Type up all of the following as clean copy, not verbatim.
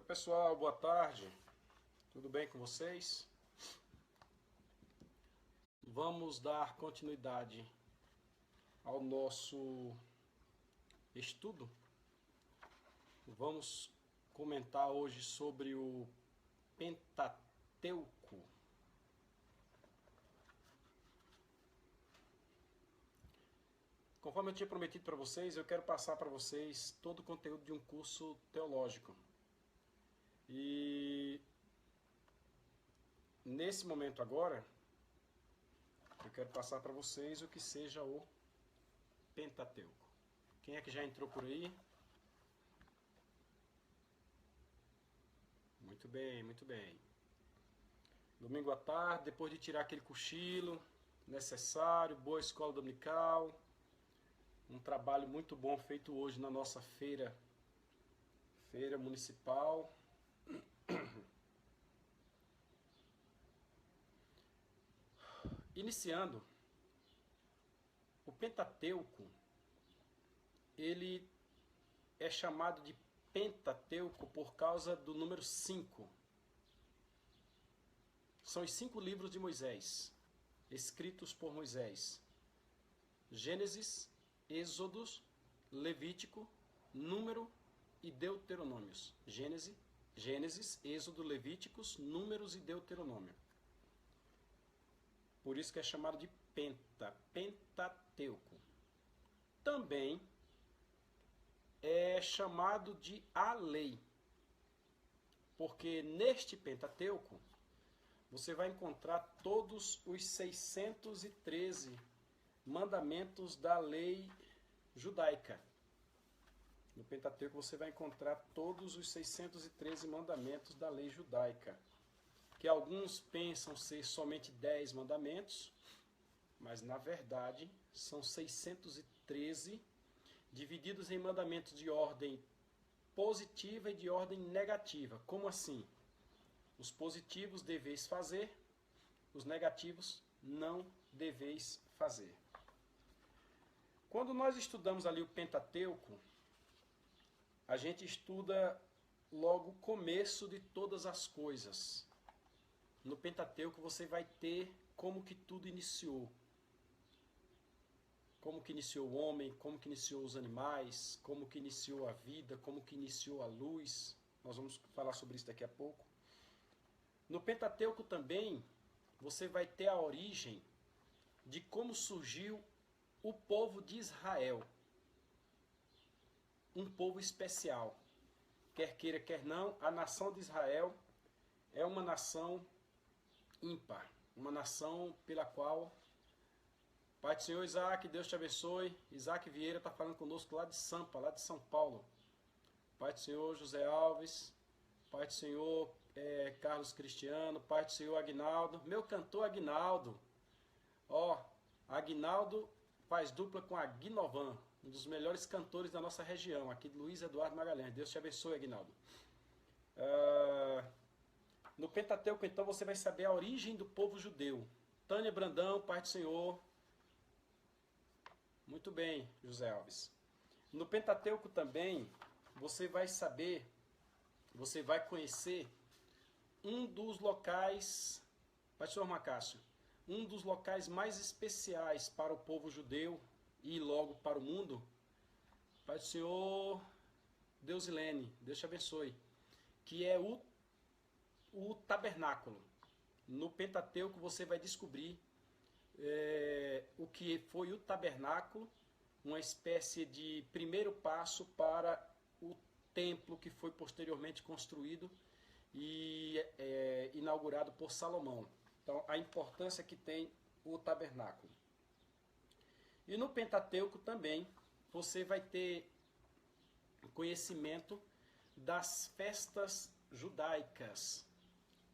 Pessoal, boa tarde. Tudo bem com vocês? Vamos dar continuidade ao nosso estudo. Vamos comentar hoje sobre o Pentateuco. Conforme eu tinha prometido para vocês, eu quero passar para vocês todo o conteúdo de um curso teológico. E nesse momento agora, eu quero passar para vocês o que seja o Pentateuco. Quem é que já entrou por aí? Muito bem, muito bem. Domingo à tarde, depois de tirar aquele cochilo necessário, boa escola dominical, um trabalho muito bom feito hoje na nossa feira municipal. Iniciando, o Pentateuco, ele é chamado de Pentateuco por causa do número 5. São os 5 livros de Moisés, escritos por Moisés. Gênesis, Êxodos, Levítico, Número e Deuteronômios. Gênesis, Êxodo, Levíticos, Números e Deuteronômio. Por isso que é chamado de Pentateuco. Também é chamado de a lei, porque neste Pentateuco você vai encontrar todos os 613 mandamentos da lei judaica. No Pentateuco você vai encontrar todos os 613 mandamentos da lei judaica, que alguns pensam ser somente 10 mandamentos, mas na verdade são 613, divididos em mandamentos de ordem positiva e de ordem negativa. Como assim? Os positivos deveis fazer, os negativos não deveis fazer. Quando nós estudamos ali o Pentateuco, a gente estuda logo o começo de todas as coisas. No Pentateuco você vai ter como que tudo iniciou. Como que iniciou o homem, como que iniciou os animais, como que iniciou a vida, como que iniciou a luz. Nós vamos falar sobre isso daqui a pouco. No Pentateuco também você vai ter a origem de como surgiu o povo de Israel. Um povo especial. Quer queira, quer não, a nação de Israel é uma nação ímpar. Uma nação pela qual... Pai do Senhor Isaac, Deus te abençoe. Isaac Vieira está falando conosco lá de Sampa, lá de São Paulo. Pai do Senhor José Alves. Pai do Senhor Carlos Cristiano. Pai do Senhor Aguinaldo. Meu cantor Aguinaldo. Aguinaldo faz dupla com Aguinovan, um dos melhores cantores da nossa região, aqui de Luiz Eduardo Magalhães. Deus te abençoe, Aguinaldo. No Pentateuco, então, você vai saber a origem do povo judeu. Tânia Brandão, Pai do Senhor. Muito bem, José Alves. No Pentateuco também, você vai saber, você vai conhecer um dos locais, Pastor Macácio, um dos locais mais especiais para o povo judeu e logo para o mundo. Pai do Senhor, Deusilene, Deus te abençoe, que é o tabernáculo. No Pentateuco você vai descobrir o que foi o tabernáculo, uma espécie de primeiro passo para o templo que foi posteriormente construído e inaugurado por Salomão. Então, a importância que tem o tabernáculo. E no Pentateuco também você vai ter conhecimento das festas judaicas.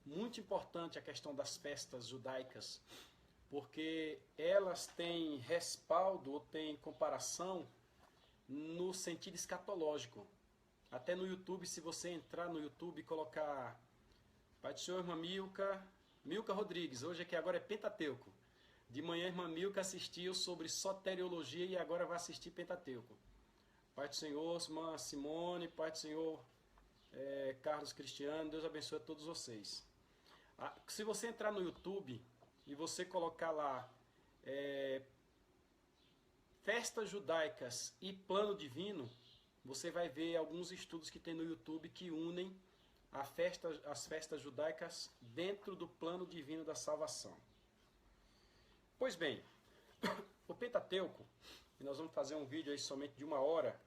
Muito importante a questão das festas judaicas, porque elas têm respaldo ou têm comparação no sentido escatológico. Até no YouTube, se você entrar no YouTube e colocar Pai do Senhor, irmã Milka Rodrigues, hoje aqui agora é Pentateuco. De manhã, irmã Milka assistiu sobre soteriologia e agora vai assistir Pentateuco. Pai do Senhor, irmã Simone, Pai do Senhor Carlos Cristiano, Deus abençoe a todos vocês. Se você entrar no YouTube e você colocar lá festas judaicas e plano divino, você vai ver alguns estudos que tem no YouTube que unem as festas judaicas dentro do plano divino da salvação. Pois bem, o Pentateuco, e nós vamos fazer um vídeo aí somente de 1 hora,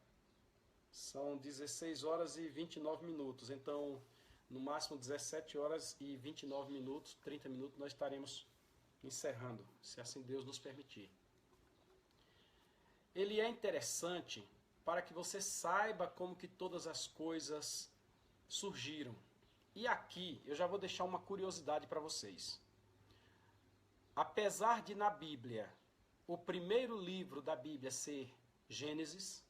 são 16 horas e 29 minutos, então no máximo 17 horas e 29 minutos, 30 minutos nós estaremos encerrando, se assim Deus nos permitir. Ele é interessante para que você saiba como que todas as coisas surgiram. E aqui eu já vou deixar uma curiosidade para vocês. Apesar de na Bíblia, o primeiro livro da Bíblia ser Gênesis,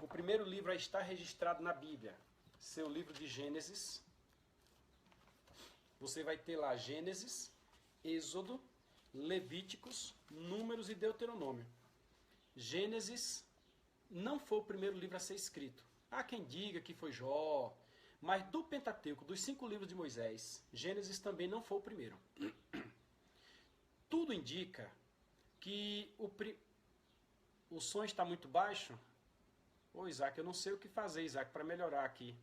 o primeiro livro a estar registrado na Bíblia ser o livro de Gênesis, você vai ter lá Gênesis, Êxodo, Levíticos, Números e Deuteronômio. Gênesis não foi o primeiro livro a ser escrito. Há quem diga que foi Jó, mas do Pentateuco, dos 5 livros de Moisés, Gênesis também não foi o primeiro. Tudo indica que o som está muito baixo. Ô Isaac, eu não sei o que fazer, Isaac, para melhorar aqui.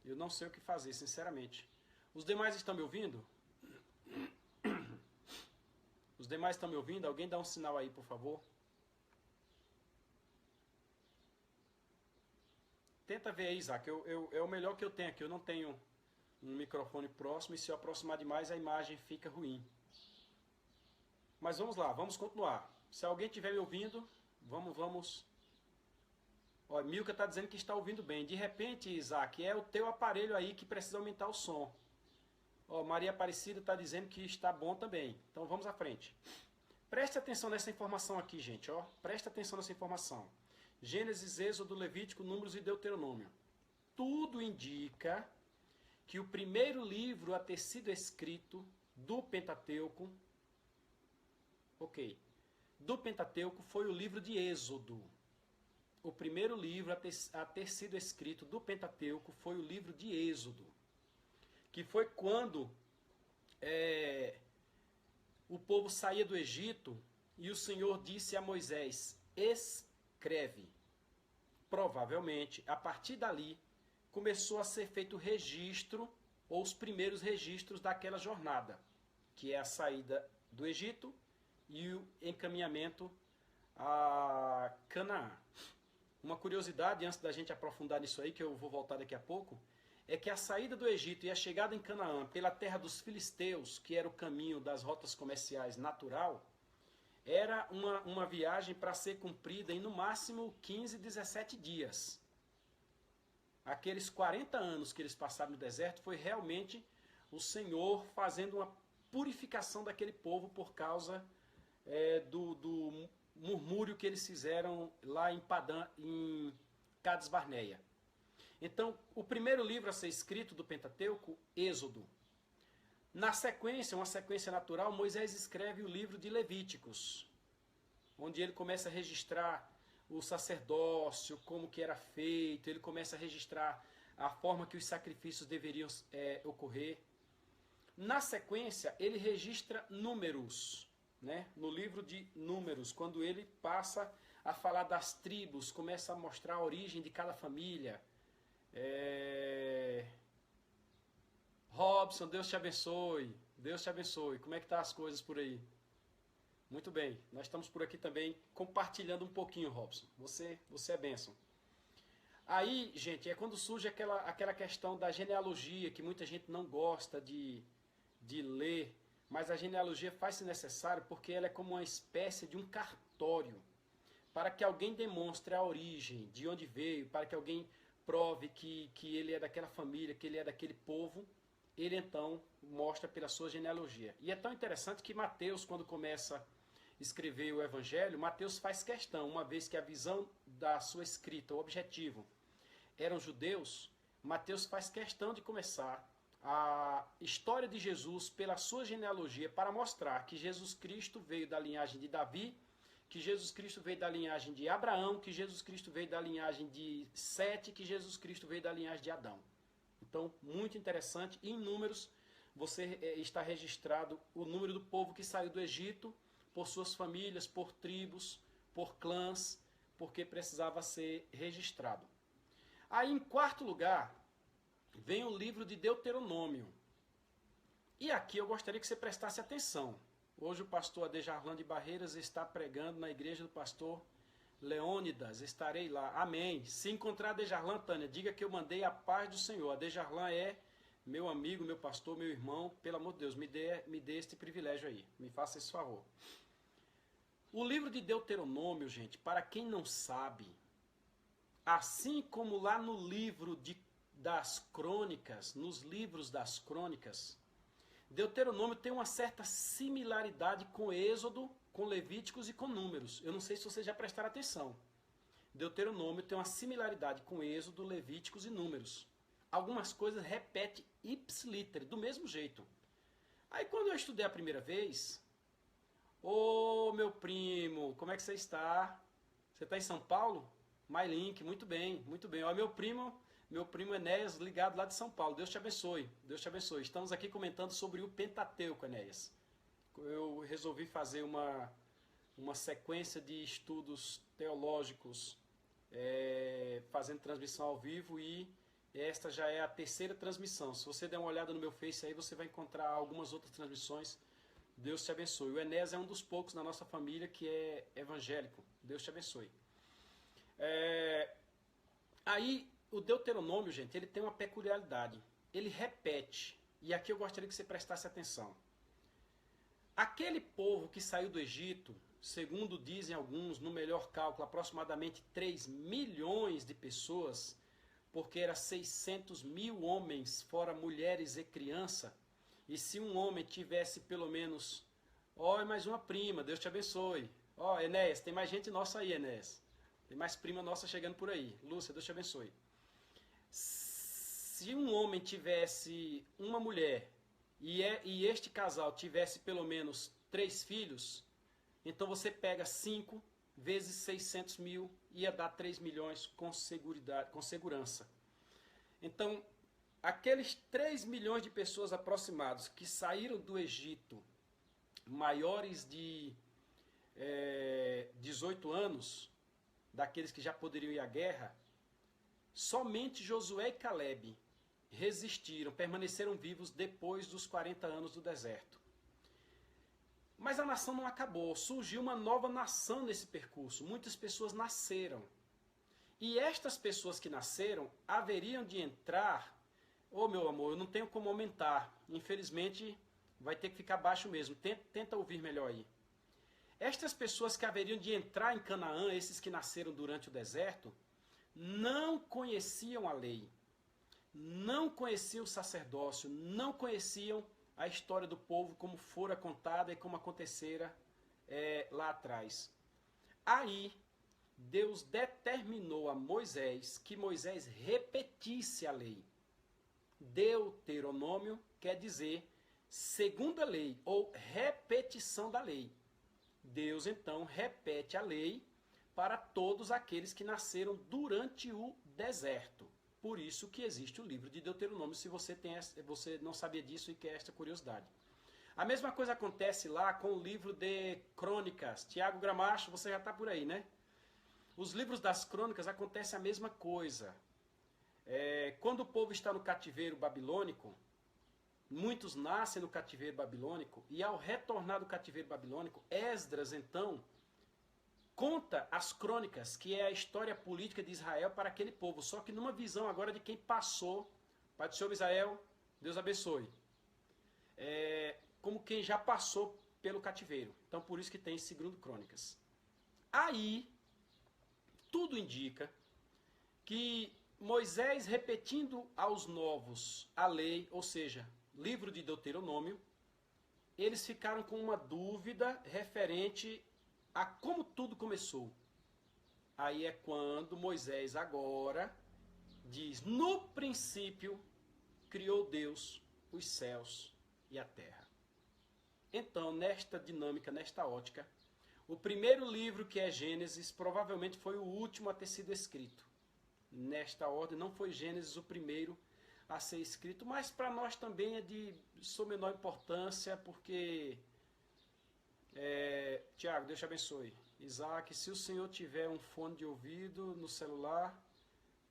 Eu não sei o que fazer, sinceramente. Os demais estão me ouvindo? Os demais estão me ouvindo? Alguém dá um sinal aí, por favor. Tenta ver aí, Isaac. É o melhor que eu tenho aqui. Eu não tenho um microfone próximo e se eu aproximar demais a imagem fica ruim. Mas vamos lá, vamos continuar. Se alguém estiver me ouvindo, vamos. Ó, Milka está dizendo que está ouvindo bem. De repente, Isaac, é o teu aparelho aí que precisa aumentar o som. Ó, Maria Aparecida está dizendo que está bom também. Então vamos à frente. Preste atenção nessa informação aqui, gente. Ó. Preste atenção nessa informação. Gênesis, Êxodo, Levítico, Números e Deuteronômio. Tudo indica que o primeiro livro a ter sido escrito do Pentateuco, do Pentateuco foi o livro de Êxodo. O primeiro livro a ter sido escrito do Pentateuco foi o livro de Êxodo, que foi quando o povo saía do Egito e o Senhor disse a Moisés: escreve. Provavelmente, a partir dali, começou a ser feito o registro, ou os primeiros registros daquela jornada, que é a saída do Egito e o encaminhamento a Canaã. Uma curiosidade, antes da gente aprofundar nisso aí, que eu vou voltar daqui a pouco, é que a saída do Egito e a chegada em Canaã pela terra dos filisteus, que era o caminho das rotas comerciais natural, era uma viagem para ser cumprida em no máximo 15, 17 dias. Aqueles 40 anos que eles passaram no deserto foi realmente o Senhor fazendo uma purificação daquele povo por causa do murmúrio que eles fizeram lá em Cades Barneia. Então, o primeiro livro a ser escrito do Pentateuco, Êxodo. Na sequência, uma sequência natural, Moisés escreve o livro de Levíticos, onde ele começa a registrar o sacerdócio, como que era feito, ele começa a registrar a forma que os sacrifícios deveriam ocorrer. Na sequência, ele registra Números, né? No livro de Números, quando ele passa a falar das tribos, começa a mostrar a origem de cada família. Robson, Deus te abençoe. Deus te abençoe. Como é que tá as coisas por aí? Muito bem. Nós estamos por aqui também compartilhando um pouquinho, Robson. Você é bênção. Aí, gente, é quando surge aquela questão da genealogia, que muita gente não gosta de ler, mas a genealogia faz-se necessário porque ela é como uma espécie de um cartório, para que alguém demonstre a origem, de onde veio, para que alguém prove que ele é daquela família, que ele é daquele povo. Ele então mostra pela sua genealogia. E é tão interessante que Mateus, quando começa a escrever o Evangelho, Mateus faz questão, uma vez que a visão da sua escrita, o objetivo, eram judeus, Mateus faz questão de começar a história de Jesus pela sua genealogia para mostrar que Jesus Cristo veio da linhagem de Davi, que Jesus Cristo veio da linhagem de Abraão, que Jesus Cristo veio da linhagem de Sete, que Jesus Cristo veio da linhagem de Adão. Então, muito interessante. E em números, você está registrado o número do povo que saiu do Egito, por suas famílias, por tribos, por clãs, porque precisava ser registrado. Aí, em quarto lugar, vem o livro de Deuteronômio. E aqui eu gostaria que você prestasse atenção. Hoje o pastor Adejarlan de Barreiras está pregando na igreja do pastor Leônidas. Estarei lá. Amém. Se encontrar Adejarlan, Tânia, diga que eu mandei a paz do Senhor. Adejarlan é meu amigo, meu pastor, meu irmão. Pelo amor de Deus, me dê este privilégio aí. Me faça esse favor. O livro de Deuteronômio, gente, para quem não sabe, assim como lá no livro das crônicas, nos livros das crônicas, Deuteronômio tem uma certa similaridade com Êxodo, com Levíticos e com Números. Eu não sei se vocês já prestaram atenção. Deuteronômio tem uma similaridade com Êxodo, Levíticos e Números. Algumas coisas repete ipsiliter, do mesmo jeito. Aí quando eu estudei a primeira vez, ô meu primo, como é que você está? Você está em São Paulo? MyLink, muito bem, muito bem. Ó, meu primo Enéas, ligado lá de São Paulo. Deus te abençoe, Deus te abençoe. Estamos aqui comentando sobre o Pentateuco, Enéas. Eu resolvi fazer uma sequência de estudos teológicos, fazendo transmissão ao vivo, e esta já é a terceira transmissão. Se você der uma olhada no meu Face aí, você vai encontrar algumas outras transmissões. Deus te abençoe. O Enéas é um dos poucos na nossa família que é evangélico. Deus te abençoe. Aí, o Deuteronômio, gente, ele tem uma peculiaridade. Ele repete. E aqui eu gostaria que você prestasse atenção. Aquele povo que saiu do Egito, segundo dizem alguns, no melhor cálculo, aproximadamente 3 milhões de pessoas, porque era 600 mil homens, fora mulheres e criança. E se um homem tivesse pelo menos... Ó, é mais uma prima, Deus te abençoe. Ó, Enéas, tem mais gente nossa aí, Enéas. Tem mais prima nossa chegando por aí. Lúcia, Deus te abençoe. Se um homem tivesse uma mulher e este casal tivesse pelo menos 3 filhos, então você pega 5 vezes 600 mil, ia dar 3 milhões com segurança. Então, aqueles 3 milhões de pessoas aproximados que saíram do Egito, maiores de 18 anos, daqueles que já poderiam ir à guerra, somente Josué e Caleb resistiram, permaneceram vivos depois dos 40 anos do deserto. Mas a nação não acabou, surgiu uma nova nação nesse percurso, muitas pessoas nasceram. E estas pessoas que nasceram haveriam de entrar... Ô meu amor, eu não tenho como aumentar, infelizmente vai ter que ficar baixo mesmo, tenta ouvir melhor aí. Estas pessoas que haveriam de entrar em Canaã, esses que nasceram durante o deserto, não conheciam a lei, não conheciam o sacerdócio, não conheciam a história do povo como fora contada e como acontecera lá atrás. Aí, Deus determinou a Moisés que Moisés repetisse a lei. Deuteronômio quer dizer segunda lei, ou repetição da lei. Deus, então, repete a lei para todos aqueles que nasceram durante o deserto. Por isso que existe o livro de Deuteronômio, se você não sabia disso e quer esta curiosidade. A mesma coisa acontece lá com o livro de Crônicas. Tiago Gramacho, você já está por aí, né? Os livros das Crônicas acontece a mesma coisa. Quando o povo está no cativeiro babilônico, muitos nascem no cativeiro babilônico, e ao retornar do cativeiro babilônico, Esdras, então, conta as crônicas, que é a história política de Israel para aquele povo, só que numa visão agora de quem passou. Pai do Senhor Israel, Deus abençoe. Como quem já passou pelo cativeiro. Então, por isso que tem segundo Crônicas. Aí, tudo indica que Moisés, repetindo aos novos a lei, ou seja, livro de Deuteronômio, eles ficaram com uma dúvida referente a como tudo começou. Aí é quando Moisés agora diz: no princípio criou Deus os céus e a terra. Então, nesta dinâmica, nesta ótica, o primeiro livro, que é Gênesis, provavelmente foi o último a ter sido escrito. Nesta ordem, não foi Gênesis o primeiro, a ser escrito, mas para nós também é de sua menor importância, porque, Tiago, Deus te abençoe. Isaac, se o senhor tiver um fone de ouvido no celular,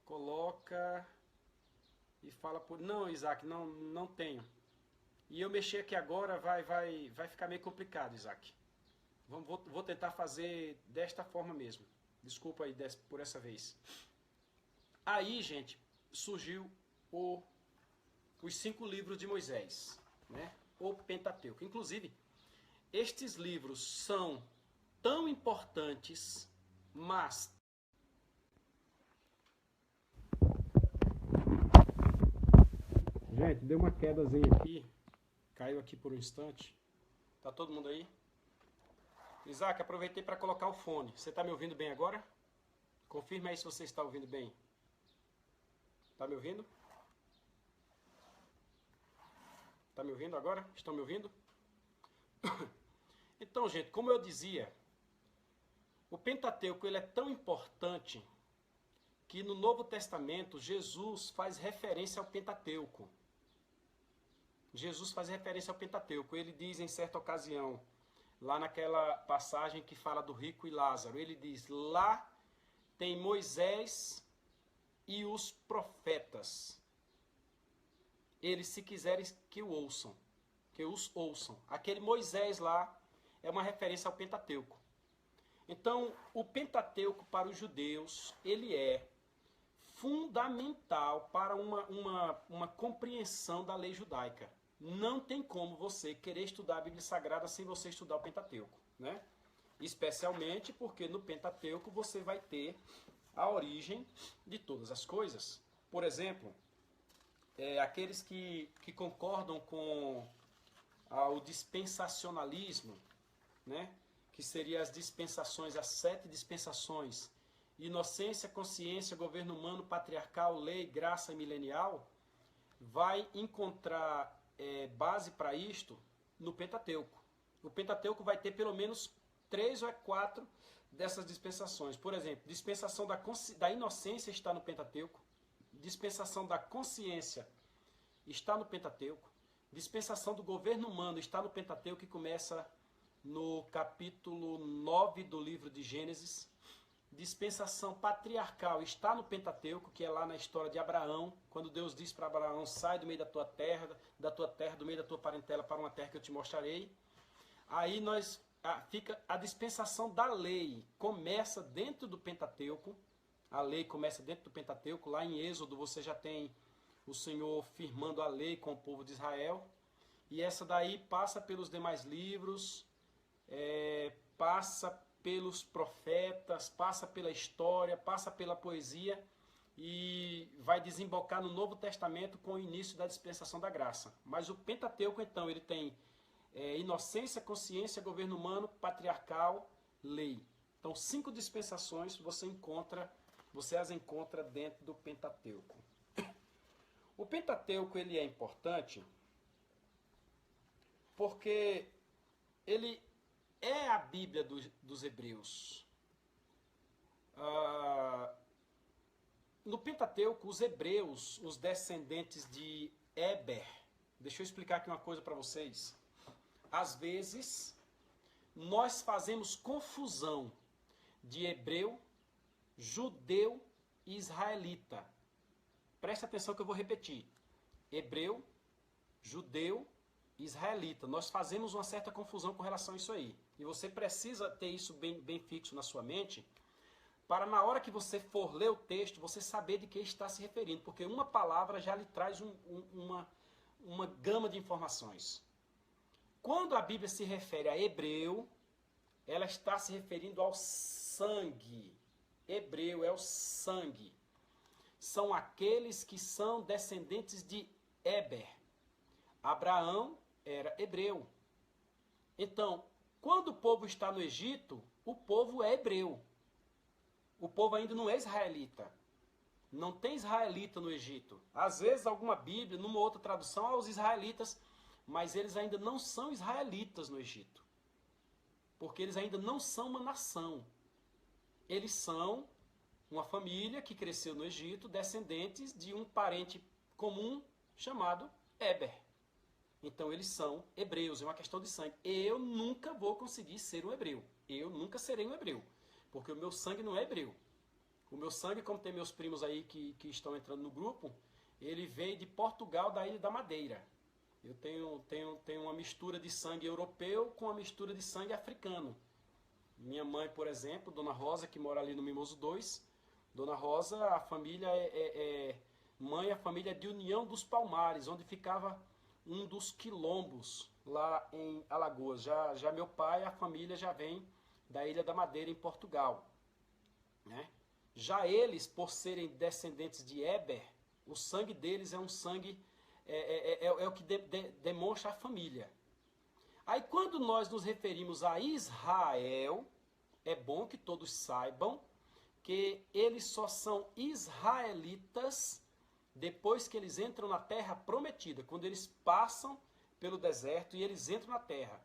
coloca e fala por... Não, Isaac, não tenho. E eu mexer aqui agora vai ficar meio complicado, Isaac. Vou tentar fazer desta forma mesmo. Desculpa aí por essa vez. Aí, gente, surgiu os 5 livros de Moisés, né? O Pentateuco. Inclusive, estes livros são tão importantes, mas... Gente, deu uma quedazinha aqui. Caiu aqui por um instante. Tá todo mundo aí? Isaac, aproveitei para colocar o fone. Você está me ouvindo bem agora? Confirma aí se você está ouvindo bem. Está me ouvindo? Está me ouvindo agora? Estão me ouvindo? Então, gente, como eu dizia, o Pentateuco ele é tão importante que no Novo Testamento Jesus faz referência ao Pentateuco. Jesus faz referência ao Pentateuco. Ele diz em certa ocasião, lá naquela passagem que fala do rico e Lázaro, ele diz, lá tem Moisés e os profetas. Eles, se quiserem, que os ouçam. Aquele Moisés lá é uma referência ao Pentateuco. Então, o Pentateuco para os judeus, ele é fundamental para uma compreensão da lei judaica. Não tem como você querer estudar a Bíblia Sagrada sem você estudar o Pentateuco, né? Especialmente porque no Pentateuco você vai ter a origem de todas as coisas. Por exemplo, aqueles que concordam com o dispensacionalismo, né? Que seriam as dispensações, as 7 dispensações, inocência, consciência, governo humano, patriarcal, lei, graça e milenial, vai encontrar base para isto no Pentateuco. O Pentateuco vai ter pelo menos 3 ou 4 dessas dispensações. Por exemplo, dispensação da inocência está no Pentateuco, dispensação da consciência está no Pentateuco, dispensação do governo humano está no Pentateuco, que começa no capítulo 9 do livro de Gênesis. Dispensação patriarcal está no Pentateuco, que é lá na história de Abraão, quando Deus diz para Abraão, sai do meio da tua terra, do meio da tua parentela, para uma terra que eu te mostrarei. Aí fica a dispensação da lei, começa dentro do Pentateuco, a lei começa dentro do Pentateuco, lá em Êxodo você já tem o Senhor firmando a lei com o povo de Israel, e essa daí passa pelos demais livros, passa pelos profetas, passa pela história, passa pela poesia e vai desembocar no Novo Testamento com o início da dispensação da graça. Mas o Pentateuco, então, ele tem inocência, consciência, governo humano, patriarcal, lei. Então, 5 dispensações você as encontra dentro do Pentateuco. O Pentateuco ele é importante porque ele é a Bíblia dos hebreus. No Pentateuco, os hebreus, os descendentes de Éber, deixa eu explicar aqui uma coisa para vocês. Às vezes, nós fazemos confusão de hebreu, judeu e israelita. Presta atenção que eu vou repetir. Hebreu, judeu, israelita. Nós fazemos uma certa confusão com relação a isso aí. E você precisa ter isso bem fixo na sua mente, para na hora que você for ler o texto, você saber de que está se referindo. Porque uma palavra já lhe traz uma gama de informações. Quando a Bíblia se refere a hebreu, ela está se referindo ao sangue. Hebreu é o sangue. São aqueles que são descendentes de Éber. Abraão era hebreu. Então, quando o povo está no Egito, o povo é hebreu. O povo ainda não é israelita. Não tem israelita no Egito. Às vezes, alguma Bíblia, numa outra tradução, há os israelitas, mas eles ainda não são israelitas no Egito. Porque eles ainda não são uma nação. Eles são uma família que cresceu no Egito, descendentes de um parente comum chamado Éber. Então eles são hebreus, é uma questão de sangue. Eu nunca vou conseguir ser um hebreu. Eu nunca serei um hebreu, porque o meu sangue não é hebreu. O meu sangue, como tem meus primos aí que estão entrando no grupo, ele veio de Portugal, da Ilha da Madeira. Eu tenho uma mistura de sangue europeu com uma mistura de sangue africano. Minha mãe, por exemplo, Dona Rosa, que mora ali no Mimoso 2, Dona Rosa, a família mãe, a família é de União dos Palmares, onde ficava um dos quilombos lá em Alagoas. Já meu pai, a família já vem da Ilha da Madeira, em Portugal, né? Já eles, por serem descendentes de Éber, o sangue deles é um sangue, é o que demonstra a família. Aí quando nós nos referimos a Israel, é bom que todos saibam que eles só são israelitas depois que eles entram na terra prometida, quando eles passam pelo deserto e eles entram na terra.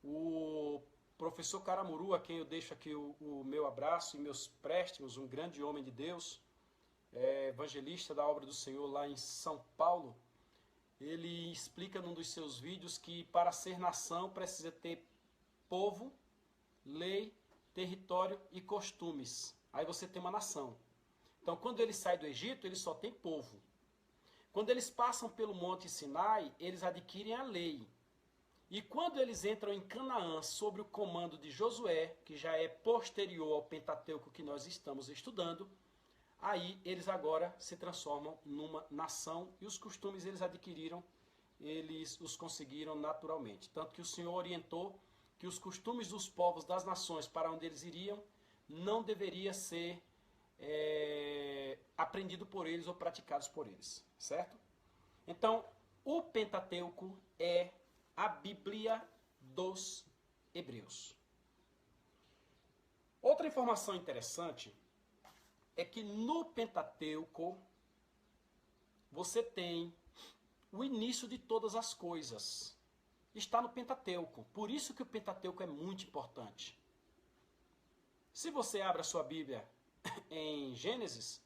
O professor Caramuru, a quem eu deixo aqui o meu abraço e meus préstimos, um grande homem de Deus, evangelista da obra do Senhor lá em São Paulo, ele explica num dos seus vídeos que para ser nação precisa ter povo, lei, território e costumes. Aí você tem uma nação. Então, quando ele sai do Egito, ele só tem povo. Quando eles passam pelo Monte Sinai, eles adquirem a lei. E quando eles entram em Canaã, sob o comando de Josué, que já é posterior ao Pentateuco que nós estamos estudando, aí eles agora se transformam numa nação e os costumes eles adquiriram, eles os conseguiram naturalmente. Tanto que o Senhor orientou que os costumes dos povos das nações para onde eles iriam não deveria ser aprendido por eles ou praticados por eles, certo? Então, o Pentateuco é a Bíblia dos Hebreus. Outra informação interessante é que no Pentateuco você tem o início de todas as coisas. Está no Pentateuco. Por isso que o Pentateuco é muito importante. Se você abre a sua Bíblia em Gênesis,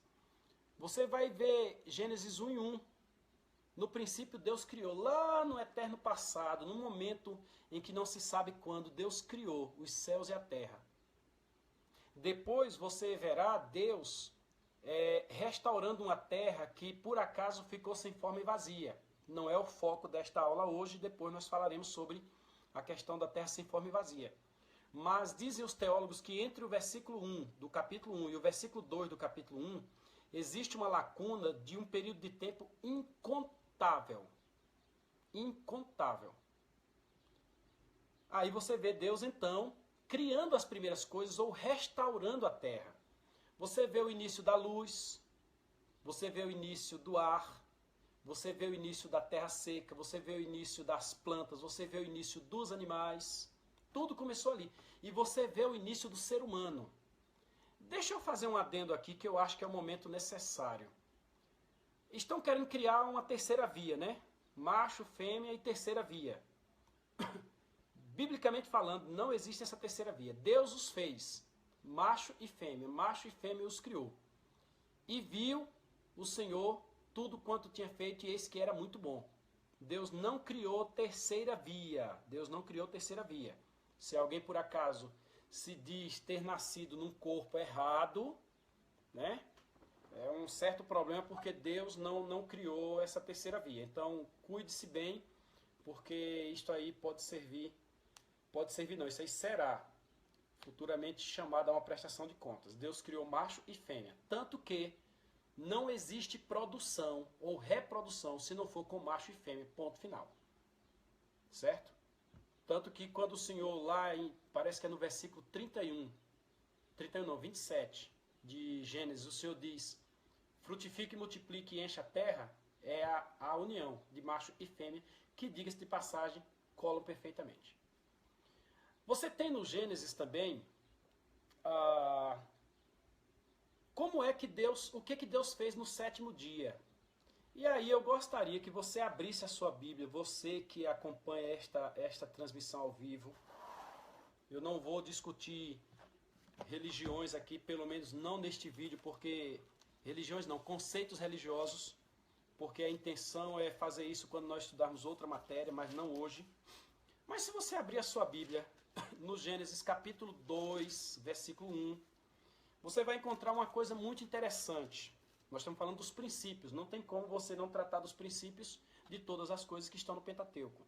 você vai ver Gênesis 1:1. No princípio Deus criou, lá no eterno passado, no momento em que não se sabe quando, Deus criou os céus e a terra. Depois você verá Deus restaurando uma terra que por acaso ficou sem forma e vazia. Não é o foco desta aula hoje, depois nós falaremos sobre a questão da terra sem forma e vazia. Mas dizem os teólogos que entre o versículo 1 do capítulo 1 e o versículo 2 do capítulo 1, existe uma lacuna de um período de tempo incontável. Incontável. Aí você vê Deus então criando as primeiras coisas ou restaurando a terra. Você vê o início da luz, você vê o início do ar, você vê o início da terra seca, você vê o início das plantas, você vê o início dos animais. Tudo começou ali. E você vê o início do ser humano. Deixa eu fazer um adendo aqui que eu acho que é o momento necessário. Estão querendo criar uma terceira via, né? Macho, fêmea e terceira via. Biblicamente falando, não existe essa terceira via. Deus os fez, macho e fêmea os criou. E viu o Senhor tudo quanto tinha feito e eis que era muito bom. Deus não criou terceira via. Deus não criou terceira via. Se alguém por acaso se diz ter nascido num corpo errado, né? É um certo problema porque Deus não criou essa terceira via. Então, cuide-se bem, porque isto aí pode servir não, isso aí será futuramente chamado a uma prestação de contas. Deus criou macho e fêmea, tanto que não existe produção ou reprodução se não for com macho e fêmea, ponto final. Certo? Tanto que quando o Senhor lá, parece que é no versículo 27 de Gênesis, o Senhor diz, frutifique, multiplique e encha a terra, é a união de macho e fêmea, que, diga-se de passagem, colam perfeitamente. Você tem no Gênesis também, como é que Deus, o que Deus fez no sétimo dia. E aí eu gostaria que você abrisse a sua Bíblia, você que acompanha esta transmissão ao vivo. Eu não vou discutir religiões aqui, pelo menos não neste vídeo, porque religiões não, conceitos religiosos, porque a intenção é fazer isso quando nós estudarmos outra matéria, mas não hoje. Mas se você abrir a sua Bíblia, no Gênesis capítulo 2, versículo 1, você vai encontrar uma coisa muito interessante. Nós estamos falando dos princípios, não tem como você não tratar dos princípios de todas as coisas que estão no Pentateuco.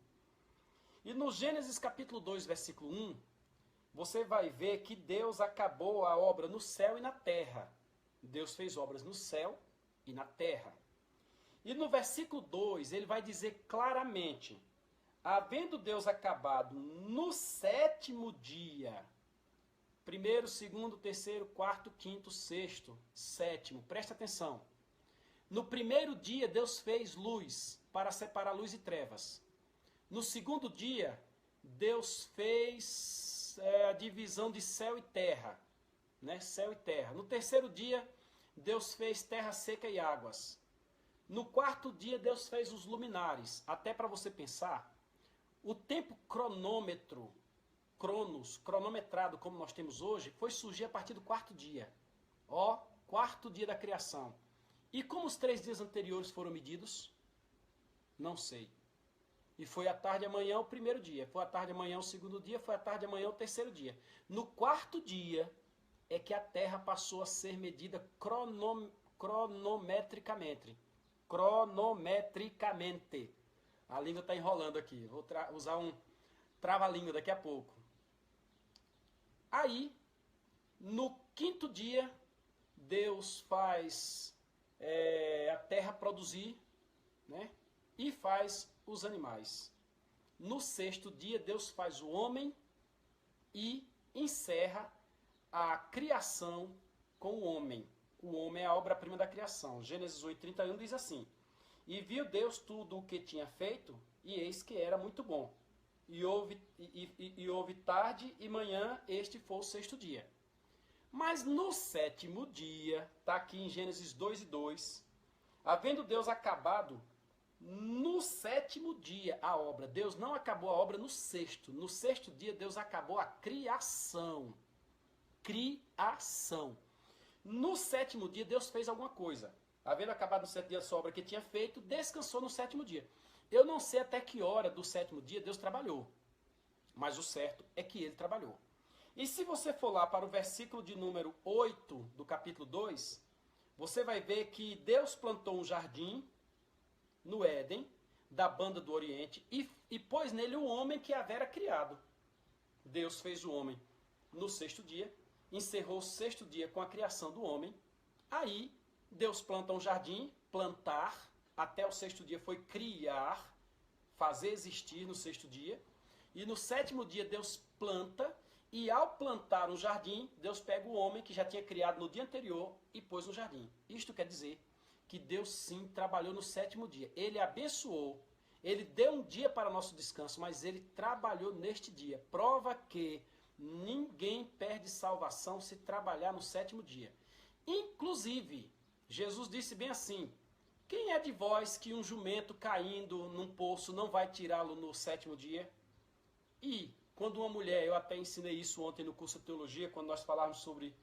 E no Gênesis capítulo 2, versículo 1, você vai ver que Deus acabou a obra no céu e na terra. Deus fez obras no céu e na terra. E no versículo 2, ele vai dizer claramente: havendo Deus acabado no sétimo dia, primeiro, segundo, terceiro, quarto, quinto, sexto, sétimo, presta atenção. No primeiro dia, Deus fez luz para separar luz e trevas. No segundo dia, Deus fez a divisão de céu e terra, né? Céu e terra. No terceiro dia, Deus fez terra seca e águas. No quarto dia, Deus fez os luminares. Até para você pensar, o tempo cronômetro, cronometrado como nós temos hoje, foi surgir a partir do quarto dia. Ó, quarto dia da criação. E como os 3 dias anteriores foram medidos? Não sei. E foi à tarde e amanhã o primeiro dia, foi à tarde e amanhã o segundo dia, foi à tarde e amanhã o terceiro dia. No quarto dia é que a Terra passou a ser medida cronometricamente. Cronometricamente. A língua está enrolando aqui. Vou usar um trava-língua daqui a pouco. Aí, no quinto dia, Deus faz a terra produzir, né? E faz os animais. No sexto dia, Deus faz o homem e encerra a criação com o homem. O homem é a obra-prima da criação. Gênesis 8:31 diz assim: e viu Deus tudo o que tinha feito, e eis que era muito bom. E houve tarde e manhã, este foi o sexto dia. Mas no sétimo dia, está aqui em Gênesis 2:2, havendo Deus acabado no sétimo dia a obra. Deus não acabou a obra no sexto. No sexto dia, Deus acabou a criação. Criação. No sétimo dia, Deus fez alguma coisa. Havendo acabado no sétimo dia a sua obra que tinha feito, descansou no sétimo dia. Eu não sei até que hora do sétimo dia Deus trabalhou. Mas o certo é que ele trabalhou. E se você for lá para o versículo de número 8 do capítulo 2, você vai ver que Deus plantou um jardim no Éden, da banda do Oriente, e pôs nele o homem que havera criado. Deus fez o homem no sexto dia, encerrou o sexto dia com a criação do homem. Aí, Deus planta um jardim, plantar, até o sexto dia foi criar, fazer existir no sexto dia. E no sétimo dia Deus planta, e ao plantar um jardim, Deus pega o homem que já tinha criado no dia anterior e pôs no jardim. Isto quer dizer que Deus sim trabalhou no sétimo dia. Ele abençoou, ele deu um dia para nosso descanso, mas ele trabalhou neste dia. Prova que ninguém perde salvação se trabalhar no sétimo dia. Inclusive, Jesus disse bem assim: quem é de vós que um jumento caindo num poço não vai tirá-lo no sétimo dia? E quando uma mulher, eu até ensinei isso ontem no curso de teologia, quando nós falávamos sobre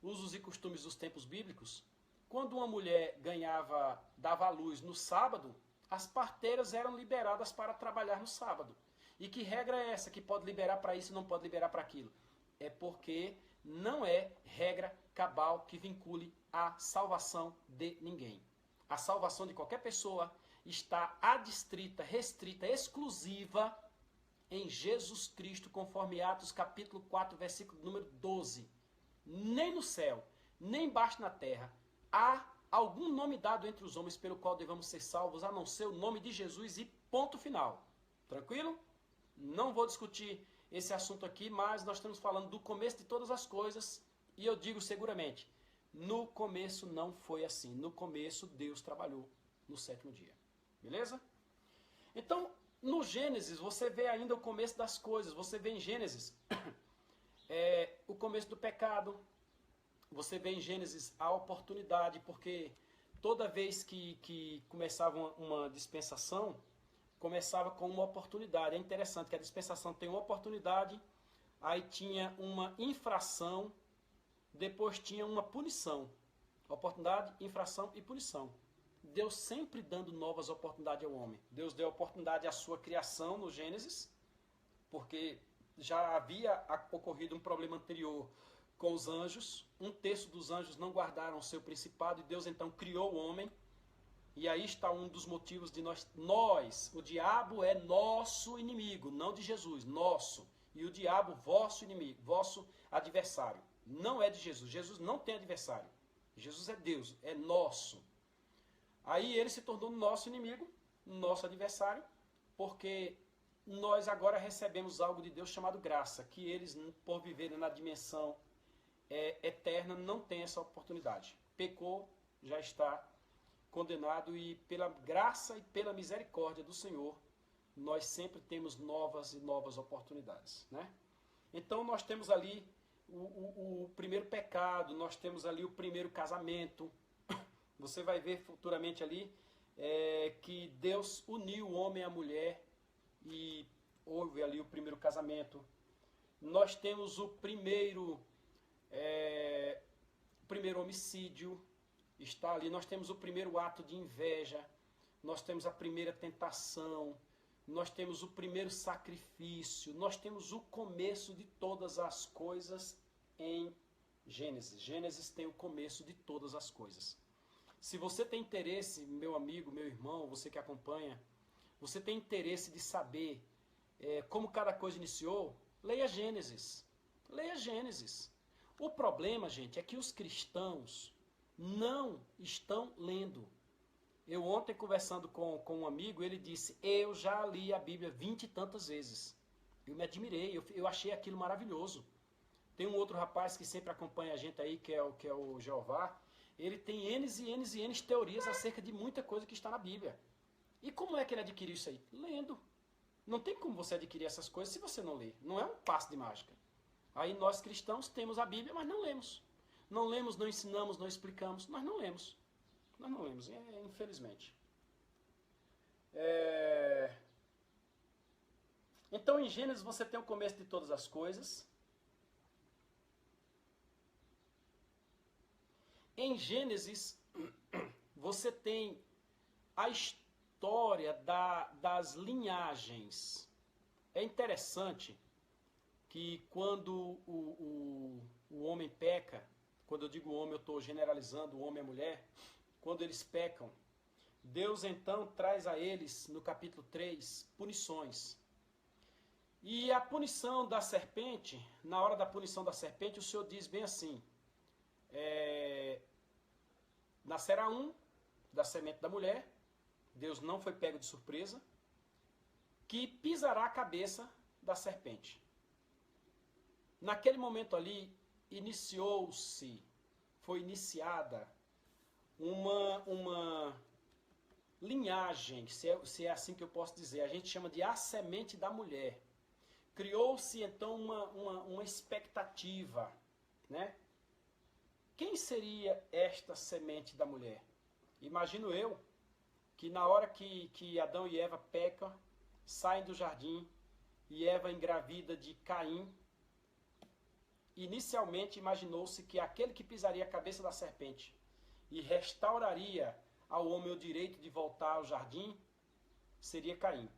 usos e costumes dos tempos bíblicos, quando uma mulher dava à luz no sábado, as parteiras eram liberadas para trabalhar no sábado. E que regra é essa que pode liberar para isso e não pode liberar para aquilo? É porque não é regra cabal que vincule a salvação de ninguém. A salvação de qualquer pessoa está adstrita, restrita, exclusiva em Jesus Cristo, conforme Atos capítulo 4, versículo número 12. Nem no céu, nem embaixo na terra, há algum nome dado entre os homens pelo qual devamos ser salvos, a não ser o nome de Jesus e ponto final. Tranquilo? Não vou discutir esse assunto aqui, mas nós estamos falando do começo de todas as coisas, e eu digo seguramente, no começo não foi assim. No começo Deus trabalhou no sétimo dia. Beleza? Então, no Gênesis, você vê ainda o começo das coisas. Você vê em Gênesis o começo do pecado. Você vê em Gênesis a oportunidade, porque toda vez que começava uma dispensação, começava com uma oportunidade. É interessante que a dispensação tem uma oportunidade, aí tinha uma infração, depois tinha uma punição. Oportunidade, infração e punição. Deus sempre dando novas oportunidades ao homem. Deus deu oportunidade à sua criação no Gênesis, porque já havia ocorrido um problema anterior com os anjos. Um terço dos anjos não guardaram o seu principado e Deus então criou o homem. E aí está um dos motivos de nós, o diabo é nosso inimigo, não de Jesus, nosso. E o diabo, vosso inimigo, vosso adversário. Não é de Jesus. Jesus não tem adversário. Jesus é Deus, é nosso. Aí ele se tornou nosso inimigo, nosso adversário, porque nós agora recebemos algo de Deus chamado graça, que eles, por viverem na dimensão eterna, não têm essa oportunidade. Pecou, já está condenado, e pela graça e pela misericórdia do Senhor, nós sempre temos novas e novas oportunidades, né? Então nós temos ali o primeiro pecado, nós temos ali o primeiro casamento. Você vai ver futuramente ali que Deus uniu o homem à mulher e houve ali o primeiro casamento. Nós temos o primeiro homicídio, está ali. Nós temos o primeiro ato de inveja, nós temos a primeira tentação, nós temos o primeiro sacrifício, nós temos o começo de todas as coisas em Gênesis. Gênesis tem o começo de todas as coisas. Se você tem interesse, meu amigo, meu irmão, você que acompanha, você tem interesse de saber como cada coisa iniciou, leia Gênesis. Leia Gênesis. O problema, gente, é que os cristãos não estão lendo. Eu ontem, conversando com um amigo, ele disse, eu já li a Bíblia 20 e tantas vezes. Eu me admirei, eu achei aquilo maravilhoso. Tem um outro rapaz que sempre acompanha a gente aí, que é o Jeová. Ele tem N e N e N teorias acerca de muita coisa que está na Bíblia. E como é que ele adquiriu isso aí? Lendo. Não tem como você adquirir essas coisas se você não ler. Não é um passe de mágica. Aí nós cristãos temos a Bíblia, mas não lemos. Não lemos, não ensinamos, não explicamos. Nós não lemos. Nós não lemos, infelizmente. Então em Gênesis você tem o começo de todas as coisas. Em Gênesis você tem a história das linhagens. É interessante que quando o homem peca, quando eu digo homem eu estou generalizando o homem e a mulher, quando eles pecam, Deus então traz a eles, no capítulo 3, punições. E a punição da serpente, na hora da punição da serpente, o Senhor diz bem assim, nascerá um da semente da mulher, Deus não foi pego de surpresa, que pisará a cabeça da serpente. Naquele momento ali, foi iniciada uma linhagem, se é assim que eu posso dizer, a gente chama de a semente da mulher. Criou-se então uma expectativa, né? Quem seria esta semente da mulher? Imagino eu que na hora que Adão e Eva pecam, saem do jardim e Eva engravida de Caim, inicialmente imaginou-se que aquele que pisaria a cabeça da serpente e restauraria ao homem o direito de voltar ao jardim seria Caim.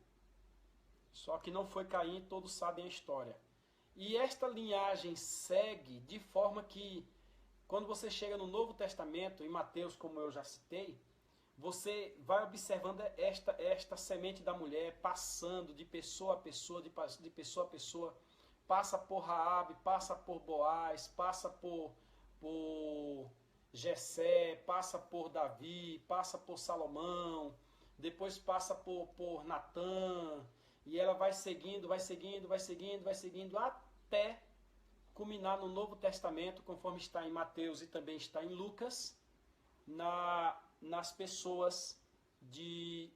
Só que não foi Caim, todos sabem a história. E esta linhagem segue de forma que, quando você chega no Novo Testamento, em Mateus, como eu já citei, você vai observando esta semente da mulher passando de pessoa a pessoa, de pessoa a pessoa, passa por Raabe, passa por Boaz, passa por Jessé, passa por Davi, passa por Salomão, depois passa por Natã, e ela vai seguindo, até culminar no Novo Testamento, conforme está em Mateus e também está em Lucas, nas pessoas de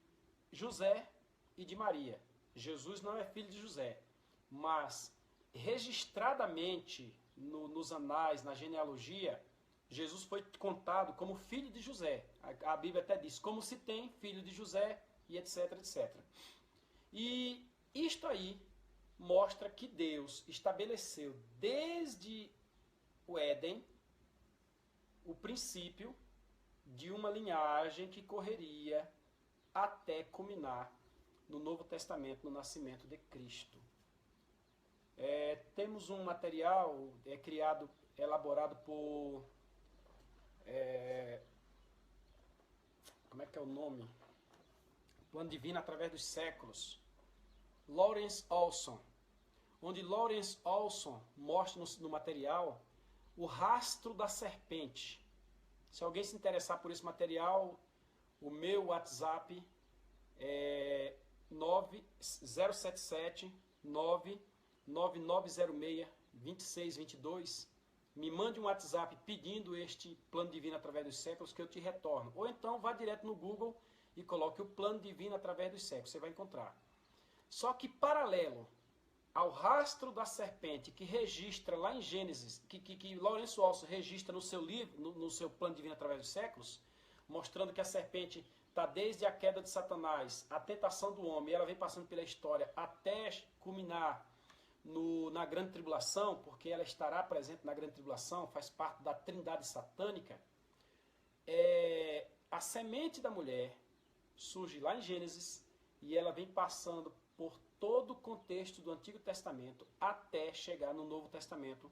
José e de Maria. Jesus não é filho de José, mas registradamente nos anais, na genealogia, Jesus foi contado como filho de José. A Bíblia até diz, como se tem filho de José, e etc, etc. E isto aí mostra que Deus estabeleceu desde o Éden o princípio de uma linhagem que correria até culminar no Novo Testamento, no nascimento de Cristo. Temos um material elaborado por... como é que é o nome? Plano Divino através dos séculos. Lawrence Olson. Onde Lawrence Olson mostra no material o rastro da serpente. Se alguém se interessar por esse material, o meu WhatsApp é 077 99906 2622. Me mande um WhatsApp pedindo este Plano Divino através dos séculos que eu te retorno. Ou então vá direto no Google e coloque o Plano Divino através dos séculos. Você vai encontrar. Só que paralelo ao rastro da serpente que registra lá em Gênesis, que Lawrence Olson registra no seu livro, no seu Plano Divino através dos séculos, mostrando que a serpente está desde a queda de Satanás, a tentação do homem, e ela vem passando pela história até culminar na grande tribulação, porque ela estará presente na grande tribulação, faz parte da trindade satânica. A semente da mulher surge lá em Gênesis e ela vem passando por todo o contexto do Antigo Testamento até chegar no Novo Testamento,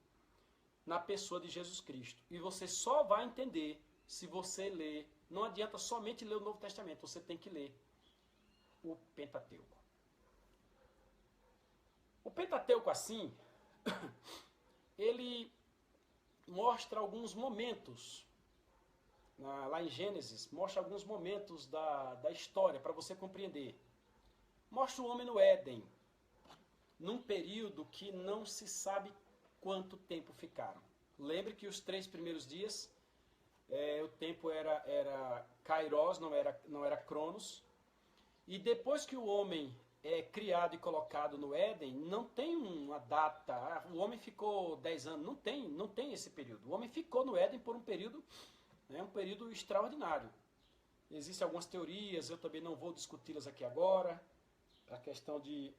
na pessoa de Jesus Cristo. E você só vai entender se você ler. Não adianta somente ler o Novo Testamento, você tem que ler o Pentateuco. O Pentateuco, assim, ele mostra alguns momentos, lá em Gênesis, mostra alguns momentos da história para você compreender. Mostra o homem no Éden, num período que não se sabe quanto tempo ficaram. Lembre que os 3 primeiros dias, o tempo era Kairos, não era Cronos. E depois que o homem é criado e colocado no Éden, não tem uma data. O homem ficou 10 anos, não tem esse período. O homem ficou no Éden por um período extraordinário. Existem algumas teorias, eu também não vou discuti-las aqui agora. A questão de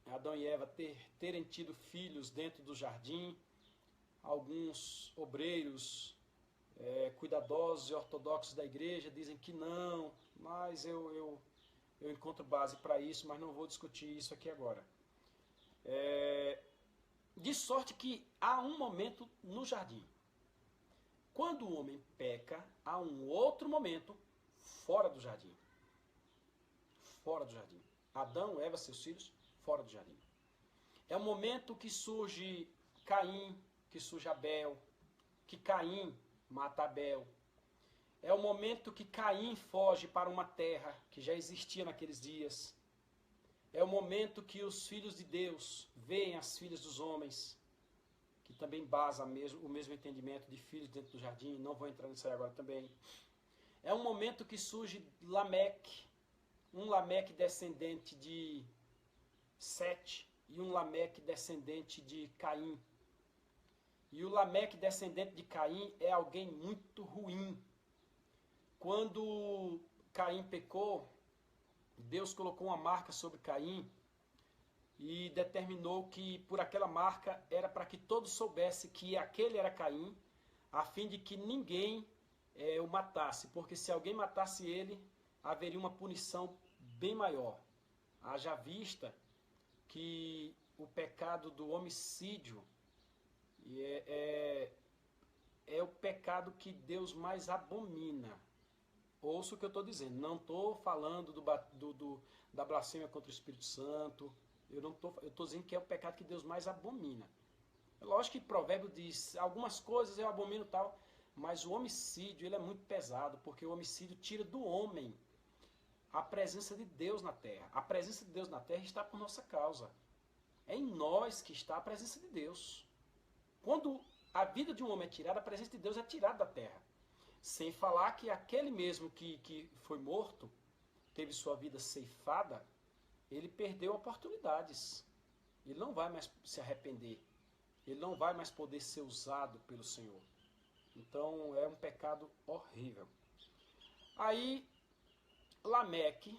Adão e Eva terem tido filhos dentro do jardim. Alguns obreiros cuidadosos e ortodoxos da igreja dizem que não, mas eu encontro base para isso, mas não vou discutir isso aqui agora. De sorte que há um momento no jardim. Quando o homem peca, há um outro momento fora do jardim. Fora do jardim. Adão, Eva, seus filhos, fora do jardim. É o momento que surge Caim, que surge Abel, que Caim mata Abel. É o momento que Caim foge para uma terra que já existia naqueles dias. É o momento que os filhos de Deus veem as filhas dos homens, que também basa o mesmo entendimento de filhos dentro do jardim, não vou entrar nisso aí agora também. É um momento que surge Lameque, um Lameque descendente de Sete e um Lameque descendente de Caim. E o Lameque descendente de Caim é alguém muito ruim. Quando Caim pecou, Deus colocou uma marca sobre Caim e determinou que por aquela marca era para que todos soubessem que aquele era Caim, a fim de que ninguém o matasse, porque se alguém matasse ele, haveria uma punição bem maior. Haja vista que o pecado do homicídio é o pecado que Deus mais abomina. Ouça o que eu estou dizendo. Não estou falando da blasfêmia contra o Espírito Santo. Eu estou dizendo que é o pecado que Deus mais abomina. É lógico que Provérbio diz algumas coisas eu abomino tal, mas o homicídio ele é muito pesado, porque o homicídio tira do homem a presença de Deus na terra. A presença de Deus na terra está por nossa causa. É em nós que está a presença de Deus. Quando a vida de um homem é tirada, a presença de Deus é tirada da terra. Sem falar que aquele mesmo que foi morto, teve sua vida ceifada, ele perdeu oportunidades. Ele não vai mais se arrepender. Ele não vai mais poder ser usado pelo Senhor. Então é um pecado horrível. Aí Lameque,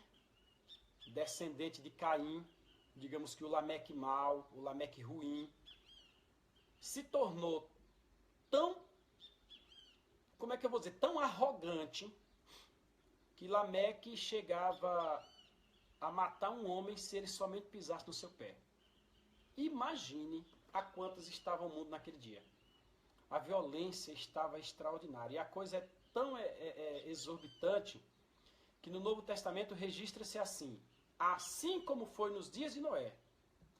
descendente de Caim, digamos que o Lameque mau, o Lameque ruim, se tornou como é que eu vou dizer, tão arrogante, que Lameque chegava a matar um homem se ele somente pisasse no seu pé. Imagine a quantas estava o mundo naquele dia. A violência estava extraordinária. E a coisa é tão exorbitante que no Novo Testamento registra-se assim como foi nos dias de Noé.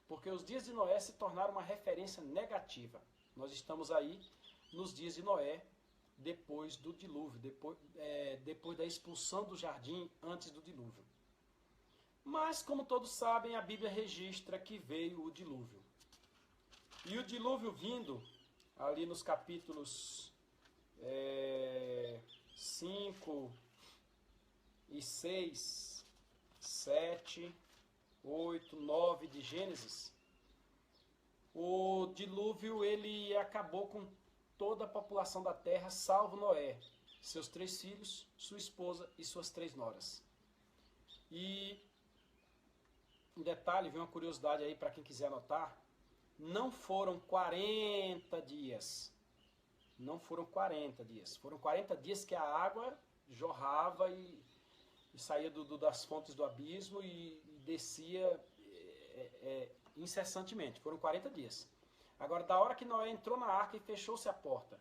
Porque os dias de Noé se tornaram uma referência negativa. Nós estamos aí nos dias de Noé, depois do dilúvio, depois da expulsão do jardim, antes do dilúvio. Mas, como todos sabem, a Bíblia registra que veio o dilúvio. E o dilúvio vindo, ali nos capítulos 5 e 6, 7, 8, 9 de Gênesis, o dilúvio ele acabou com toda a população da terra, salvo Noé, seus 3 filhos, sua esposa e suas 3 noras. E um detalhe, vem uma curiosidade aí para quem quiser anotar, não foram 40 dias. Não foram 40 dias. Foram 40 dias que a água jorrava e saía das fontes do abismo e descia incessantemente. Foram 40 dias. Agora, da hora que Noé entrou na arca e fechou-se a porta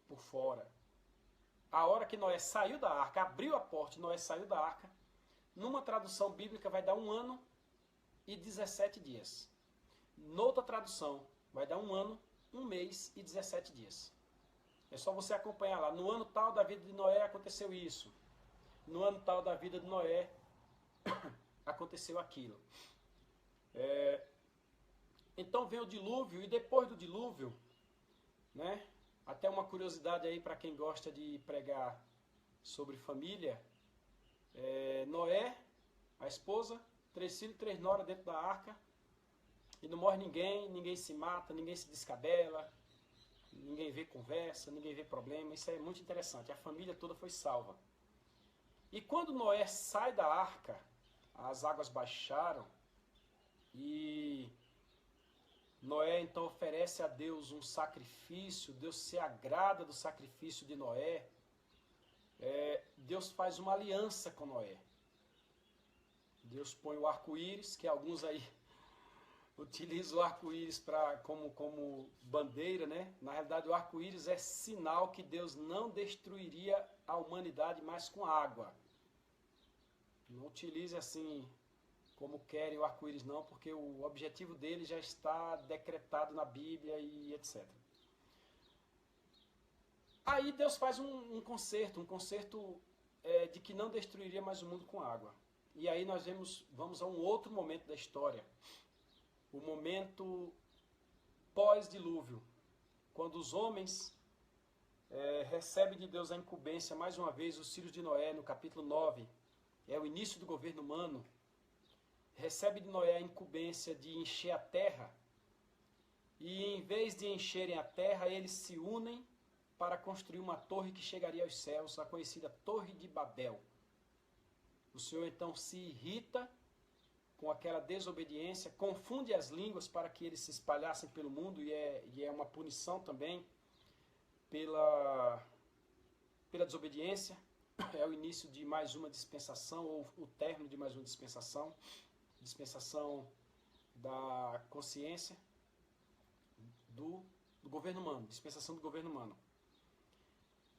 por fora, a hora que Noé saiu da arca, abriu a porta e Noé saiu da arca, numa tradução bíblica vai dar 1 ano e 17 dias. Noutra tradução, vai dar 1 ano, 1 mês e 17 dias. É só você acompanhar lá. No ano tal da vida de Noé aconteceu isso. No ano tal da vida de Noé aconteceu aquilo. Então vem o dilúvio e depois do dilúvio, né? Até uma curiosidade aí para quem gosta de pregar sobre família. Noé, a esposa, 3 filhos e 3 noras dentro da arca. E não morre ninguém, ninguém se mata, ninguém se descabela, ninguém vê conversa, ninguém vê problema. Isso é muito interessante. A família toda foi salva. E quando Noé sai da arca, as águas baixaram e Noé então oferece a Deus um sacrifício. Deus se agrada do sacrifício de Noé. Deus faz uma aliança com Noé. Deus põe o arco-íris, que alguns aí utilizam o arco-íris como bandeira, né? Na realidade, o arco-íris é sinal que Deus não destruiria a humanidade mais com água. Não utilize assim como querem o arco-íris não, porque o objetivo dele já está decretado na Bíblia e etc. Aí Deus faz um concerto de que não destruiria mais o mundo com água. E aí nós vamos a um outro momento da história. O momento pós-dilúvio, quando os homens recebem de Deus a incumbência, mais uma vez, os filhos de Noé, no capítulo 9, é o início do governo humano, recebe de Noé a incumbência de encher a terra, e em vez de encherem a terra, eles se unem para construir uma torre que chegaria aos céus, a conhecida Torre de Babel. O Senhor então se irrita com aquela desobediência, confunde as línguas para que eles se espalhassem pelo mundo, e é uma punição também pela desobediência. É o início de mais uma dispensação, ou o término de mais uma dispensação da consciência do governo humano, dispensação do governo humano.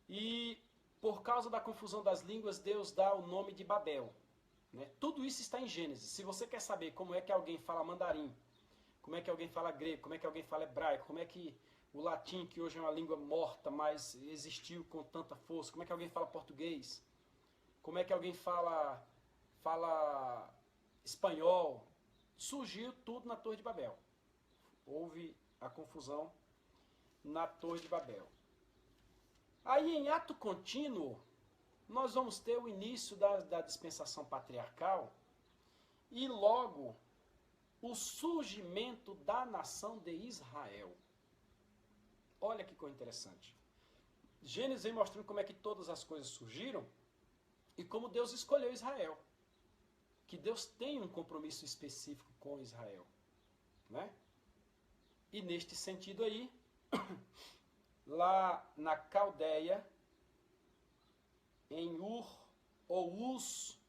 E por causa da confusão das línguas, Deus dá o nome de Babel. Né? Tudo isso está em Gênesis. Se você quer saber como é que alguém fala mandarim, como é que alguém fala grego, como é que alguém fala hebraico, como é que o latim, que hoje é uma língua morta, mas existiu com tanta força, como é que alguém fala português, como é que alguém fala espanhol, surgiu tudo na Torre de Babel. Houve a confusão na Torre de Babel. Aí, em ato contínuo, nós vamos ter o início da dispensação patriarcal e logo o surgimento da nação de Israel. Olha que coisa interessante. Gênesis vem mostrando como é que todas as coisas surgiram e como Deus escolheu Israel. Que Deus tem um compromisso específico com Israel. Né? E neste sentido aí, lá na Caldeia, em Ur ou Uz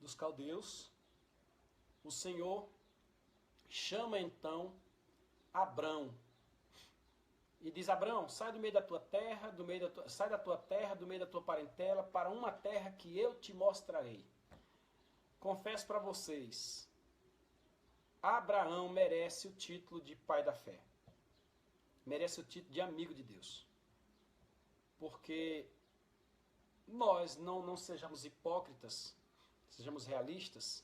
dos caldeus, o Senhor chama então Abrão e diz: Abrão, sai do meio da tua terra, sai da tua terra, do meio da tua parentela, para uma terra que eu te mostrarei. Confesso para vocês, Abraão merece o título de pai da fé. Merece o título de amigo de Deus. Porque nós não sejamos hipócritas, sejamos realistas.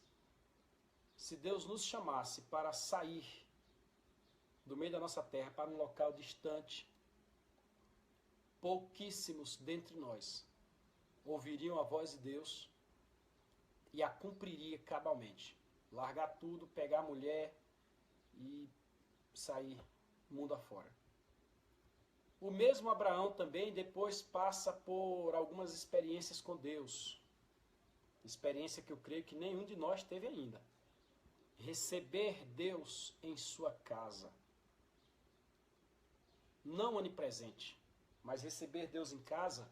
Se Deus nos chamasse para sair do meio da nossa terra para um local distante, pouquíssimos dentre nós ouviriam a voz de Deus e a cumpriria cabalmente. Largar tudo, pegar a mulher e sair mundo afora. O mesmo Abraão também depois passa por algumas experiências com Deus. Experiência que eu creio que nenhum de nós teve ainda. Receber Deus em sua casa. Não onipresente, mas receber Deus em casa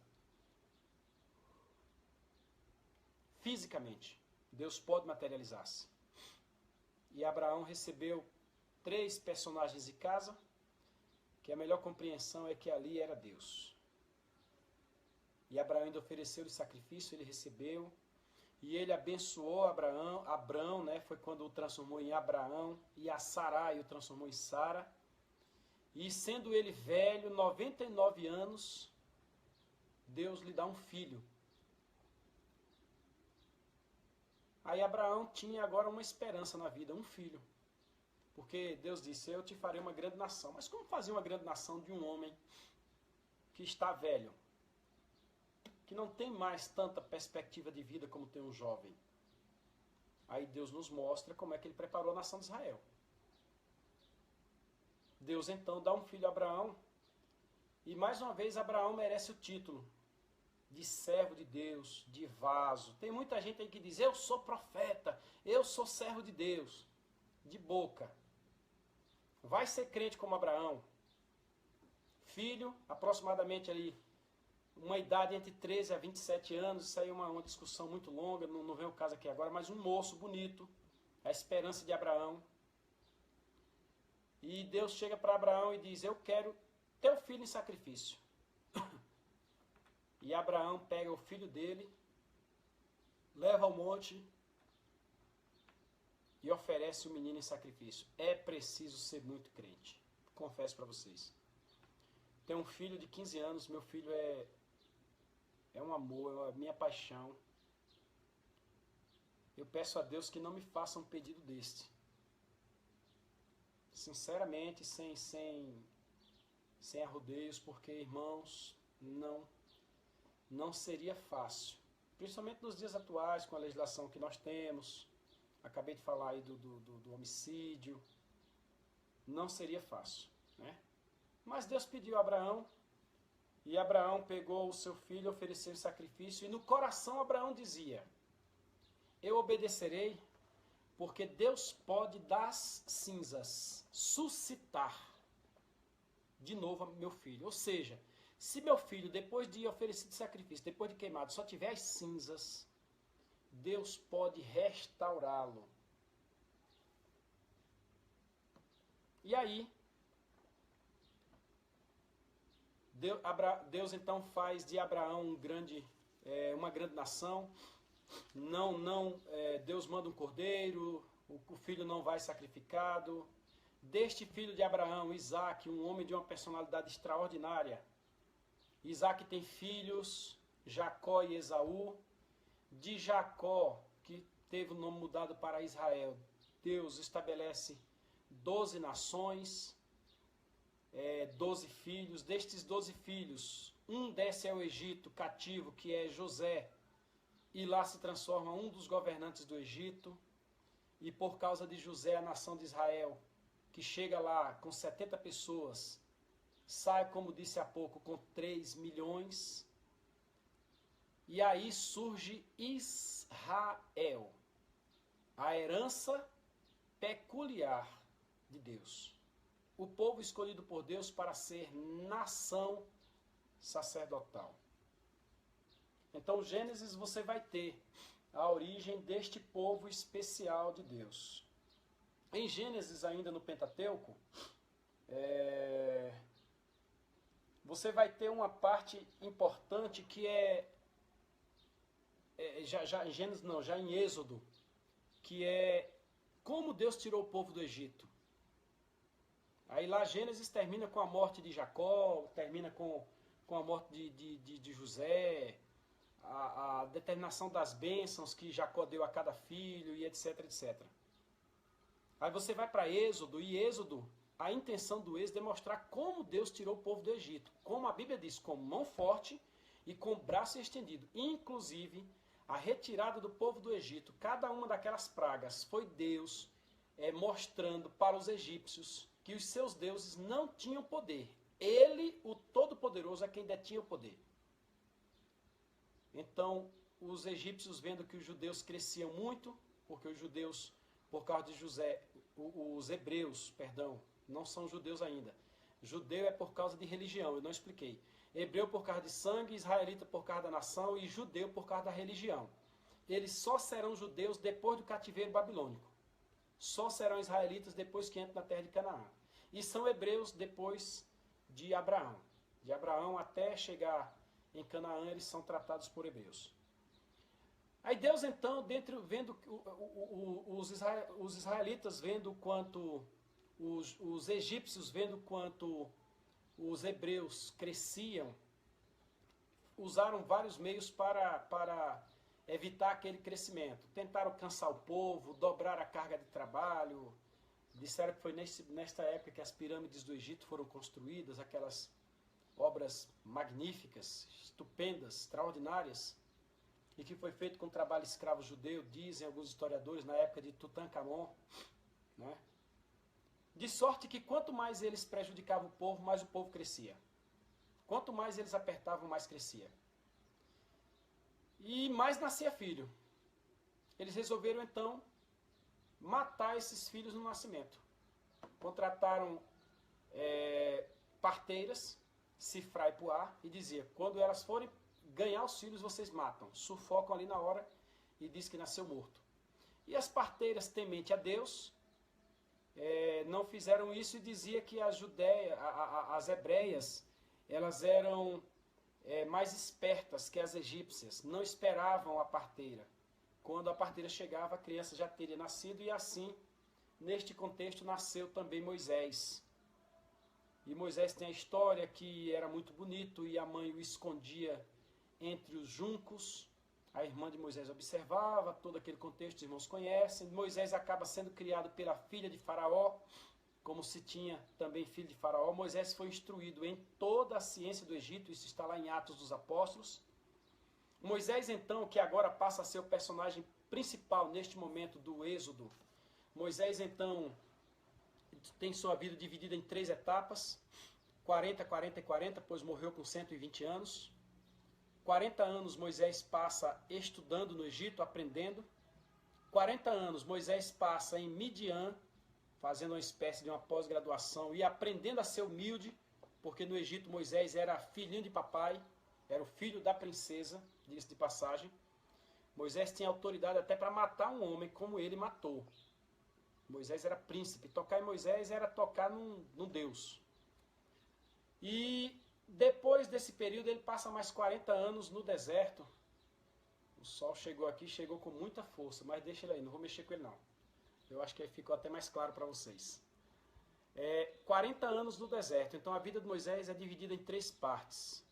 fisicamente. Deus pode materializar-se. E Abraão recebeu 3 personagens de casa, que a melhor compreensão é que ali era Deus. E Abraão ainda ofereceu-lhe sacrifício, ele recebeu. E ele abençoou Abrão, né? Foi quando o transformou em Abraão. E a Sarai o transformou em Sara. E sendo ele velho, 99 anos, Deus lhe dá um filho. Aí Abraão tinha agora uma esperança na vida, um filho. Porque Deus disse: eu te farei uma grande nação. Mas como fazer uma grande nação de um homem que está velho? Que não tem mais tanta perspectiva de vida como tem um jovem. Aí Deus nos mostra como é que ele preparou a nação de Israel. Deus então dá um filho a Abraão. E mais uma vez Abraão merece o título de servo de Deus, de vaso. Tem muita gente aí que diz: eu sou profeta, eu sou servo de Deus. De boca. Vai ser crente como Abraão. Filho, aproximadamente ali, uma idade entre 13 a 27 anos. Isso aí é uma discussão muito longa, não vem o caso aqui agora, mas um moço bonito, a esperança de Abraão. E Deus chega para Abraão e diz: eu quero teu filho em sacrifício. E Abraão pega o filho dele, leva ao monte e oferece o menino em sacrifício. É preciso ser muito crente. Confesso para vocês. Tenho um filho de 15 anos, meu filho é um amor, é a minha paixão. Eu peço a Deus que não me faça um pedido deste. Sinceramente, sem arrodeios, porque, irmãos, não seria fácil. Principalmente nos dias atuais, com a legislação que nós temos. Acabei de falar aí do homicídio. Não seria fácil, né? Mas Deus pediu a Abraão, e Abraão pegou o seu filho, ofereceu em sacrifício, e no coração Abraão dizia: eu obedecerei, porque Deus pode das cinzas suscitar de novo meu filho. Ou seja, se meu filho, depois de oferecido sacrifício, depois de queimado, só tiver as cinzas, Deus pode restaurá-lo. E aí, Deus então faz de Abraão uma grande nação. Deus manda um cordeiro, o filho não vai sacrificado. Deste filho de Abraão, Isaac, um homem de uma personalidade extraordinária. Isaac tem filhos, Jacó e Esaú. De Jacó, que teve o nome mudado para Israel, Deus estabelece 12 nações, 12 filhos. Destes 12 filhos, um desce ao Egito cativo, que é José, e lá se transforma um dos governantes do Egito. E por causa de José, a nação de Israel, que chega lá com 70 pessoas, sai, como disse há pouco, com 3 milhões. E aí surge Israel, a herança peculiar de Deus. O povo escolhido por Deus para ser nação sacerdotal. Então, Gênesis você vai ter a origem deste povo especial de Deus. Em Gênesis, ainda no Pentateuco, você vai ter uma parte importante que já em Gênesis não, já em Êxodo, que é como Deus tirou o povo do Egito. Aí lá Gênesis termina com a morte de Jacó, termina com a morte de José, a determinação das bênçãos que Jacó deu a cada filho, e etc, etc. Aí você vai para Êxodo, e Êxodo, a intenção do Êxodo é mostrar como Deus tirou o povo do Egito. Como a Bíblia diz, com mão forte e com braço estendido. Inclusive, a retirada do povo do Egito, cada uma daquelas pragas, foi Deus mostrando para os egípcios que os seus deuses não tinham poder. Ele, o Todo-Poderoso, é quem detinha o poder. Então, os egípcios, vendo que os judeus cresciam muito, porque os judeus, por causa de José, os hebreus, perdão, não são judeus ainda. Judeu é por causa de religião, eu não expliquei. Hebreu por causa de sangue, israelita por causa da nação e judeu por causa da religião. Eles só serão judeus depois do cativeiro babilônico. Só serão israelitas depois que entram na terra de Canaã. E são hebreus depois de Abraão. De Abraão até chegar em Canaã, eles são tratados por hebreus. Aí Deus então, vendo os israelitas vendo quanto os egípcios vendo quanto os hebreus cresciam, usaram vários meios para evitar aquele crescimento. Tentaram cansar o povo, dobrar a carga de trabalho. Disseram que foi nesta época que as pirâmides do Egito foram construídas, aquelas obras magníficas, estupendas, extraordinárias, e que foi feito com trabalho escravo judeu, dizem alguns historiadores, na época de Tutankhamon, né? De sorte que quanto mais eles prejudicavam o povo, mais o povo crescia. Quanto mais eles apertavam, mais crescia. E mais nascia filho. Eles resolveram então matar esses filhos no nascimento. Contrataram parteiras, Sifra e Puá, e dizia, quando elas forem ganhar os filhos, vocês matam. Sufocam ali na hora e diz que nasceu morto. E as parteiras, temente a Deus, não fizeram isso e dizia que as hebreias, elas eram mais espertas que as egípcias, não esperavam a parteira. Quando a parteira chegava, a criança já teria nascido, e assim, neste contexto, nasceu também Moisés. E Moisés tem a história que era muito bonito e a mãe o escondia entre os juncos. A irmã de Moisés observava todo aquele contexto, os irmãos conhecem. Moisés acaba sendo criado pela filha de Faraó, como se tinha também filho de Faraó. Moisés foi instruído em toda a ciência do Egito, isso está lá em Atos dos Apóstolos. Moisés, então, que agora passa a ser o personagem principal neste momento do Êxodo, Moisés, então, tem sua vida dividida em 3 etapas, 40, 40 e 40, pois morreu com 120 anos. 40 anos Moisés passa estudando no Egito, aprendendo. 40 anos Moisés passa em Midian, fazendo uma espécie de uma pós-graduação e aprendendo a ser humilde, porque no Egito Moisés era filhinho de papai, era o filho da princesa, diga-se de passagem. Moisés tinha autoridade até para matar um homem como ele matou. Moisés era príncipe. Tocar em Moisés era tocar num Deus. E depois desse período ele passa mais 40 anos no deserto. O sol chegou aqui, chegou com muita força, mas deixa ele aí, não vou mexer com ele não. Eu acho que ficou até mais claro para vocês. 40 anos no deserto. Então a vida de Moisés é dividida em 3 partes.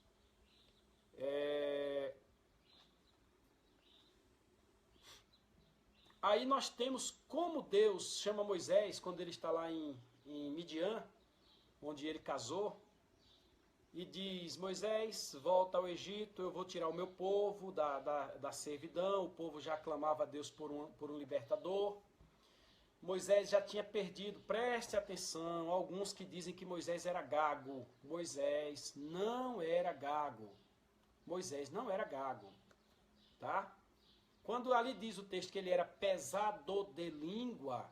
Aí nós temos como Deus chama Moisés quando ele está lá em Midian, onde ele casou, e diz, Moisés, volta ao Egito, eu vou tirar o meu povo da servidão. O povo já clamava a Deus por um libertador. Moisés já tinha perdido, preste atenção, alguns que dizem que Moisés era gago. Moisés não era gago. Moisés não era gago, tá? Quando ali diz o texto que ele era pesado de língua,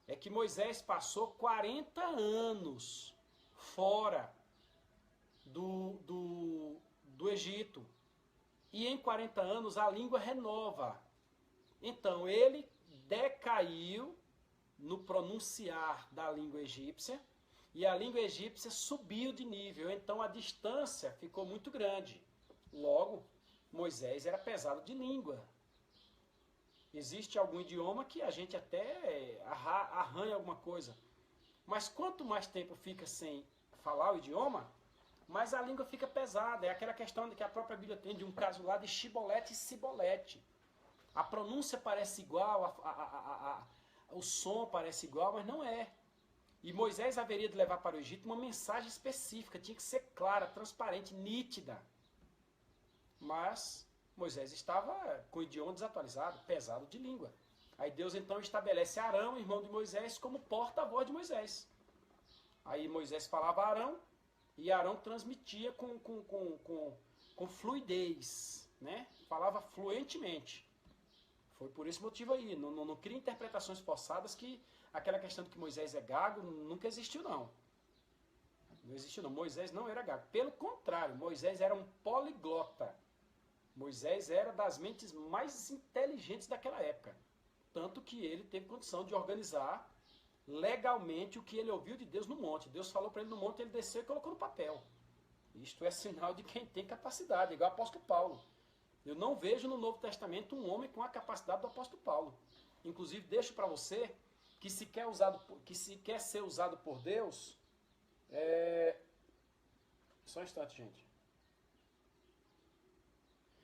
é que Moisés passou 40 anos fora do Egito. e em 40 anos a língua renova. Então ele decaiu no pronunciar da língua egípcia e a língua egípcia subiu de nível. Então a distância ficou muito grande. Logo, Moisés era pesado de língua. Existe algum idioma que a gente até arranha alguma coisa. Mas quanto mais tempo fica sem falar o idioma, mais a língua fica pesada. É aquela questão que a própria Bíblia tem de um caso lá de Shibolete e Sibolete. A pronúncia parece igual, o som parece igual, mas não é. E Moisés haveria de levar para o Egito uma mensagem específica, tinha que ser clara, transparente, nítida. Mas Moisés estava com o idioma desatualizado, pesado de língua. Aí Deus então estabelece Arão, irmão de Moisés, como porta-voz de Moisés. Aí Moisés falava a Arão e Arão transmitia com fluidez, né? Falava fluentemente. Foi por esse motivo aí. Não cria interpretações forçadas que aquela questão de que Moisés é gago nunca existiu, não. Não existiu, não. Moisés não era gago. Pelo contrário, Moisés era um poliglota. Moisés era das mentes mais inteligentes daquela época. Tanto que ele teve condição de organizar legalmente o que ele ouviu de Deus no monte. Deus falou para ele no monte, ele desceu e colocou no papel. Isto é sinal de quem tem capacidade, igual o apóstolo Paulo. Eu não vejo no Novo Testamento um homem com a capacidade do apóstolo Paulo. Inclusive, deixo para você que se quer ser usado por Deus... Só um instante, gente.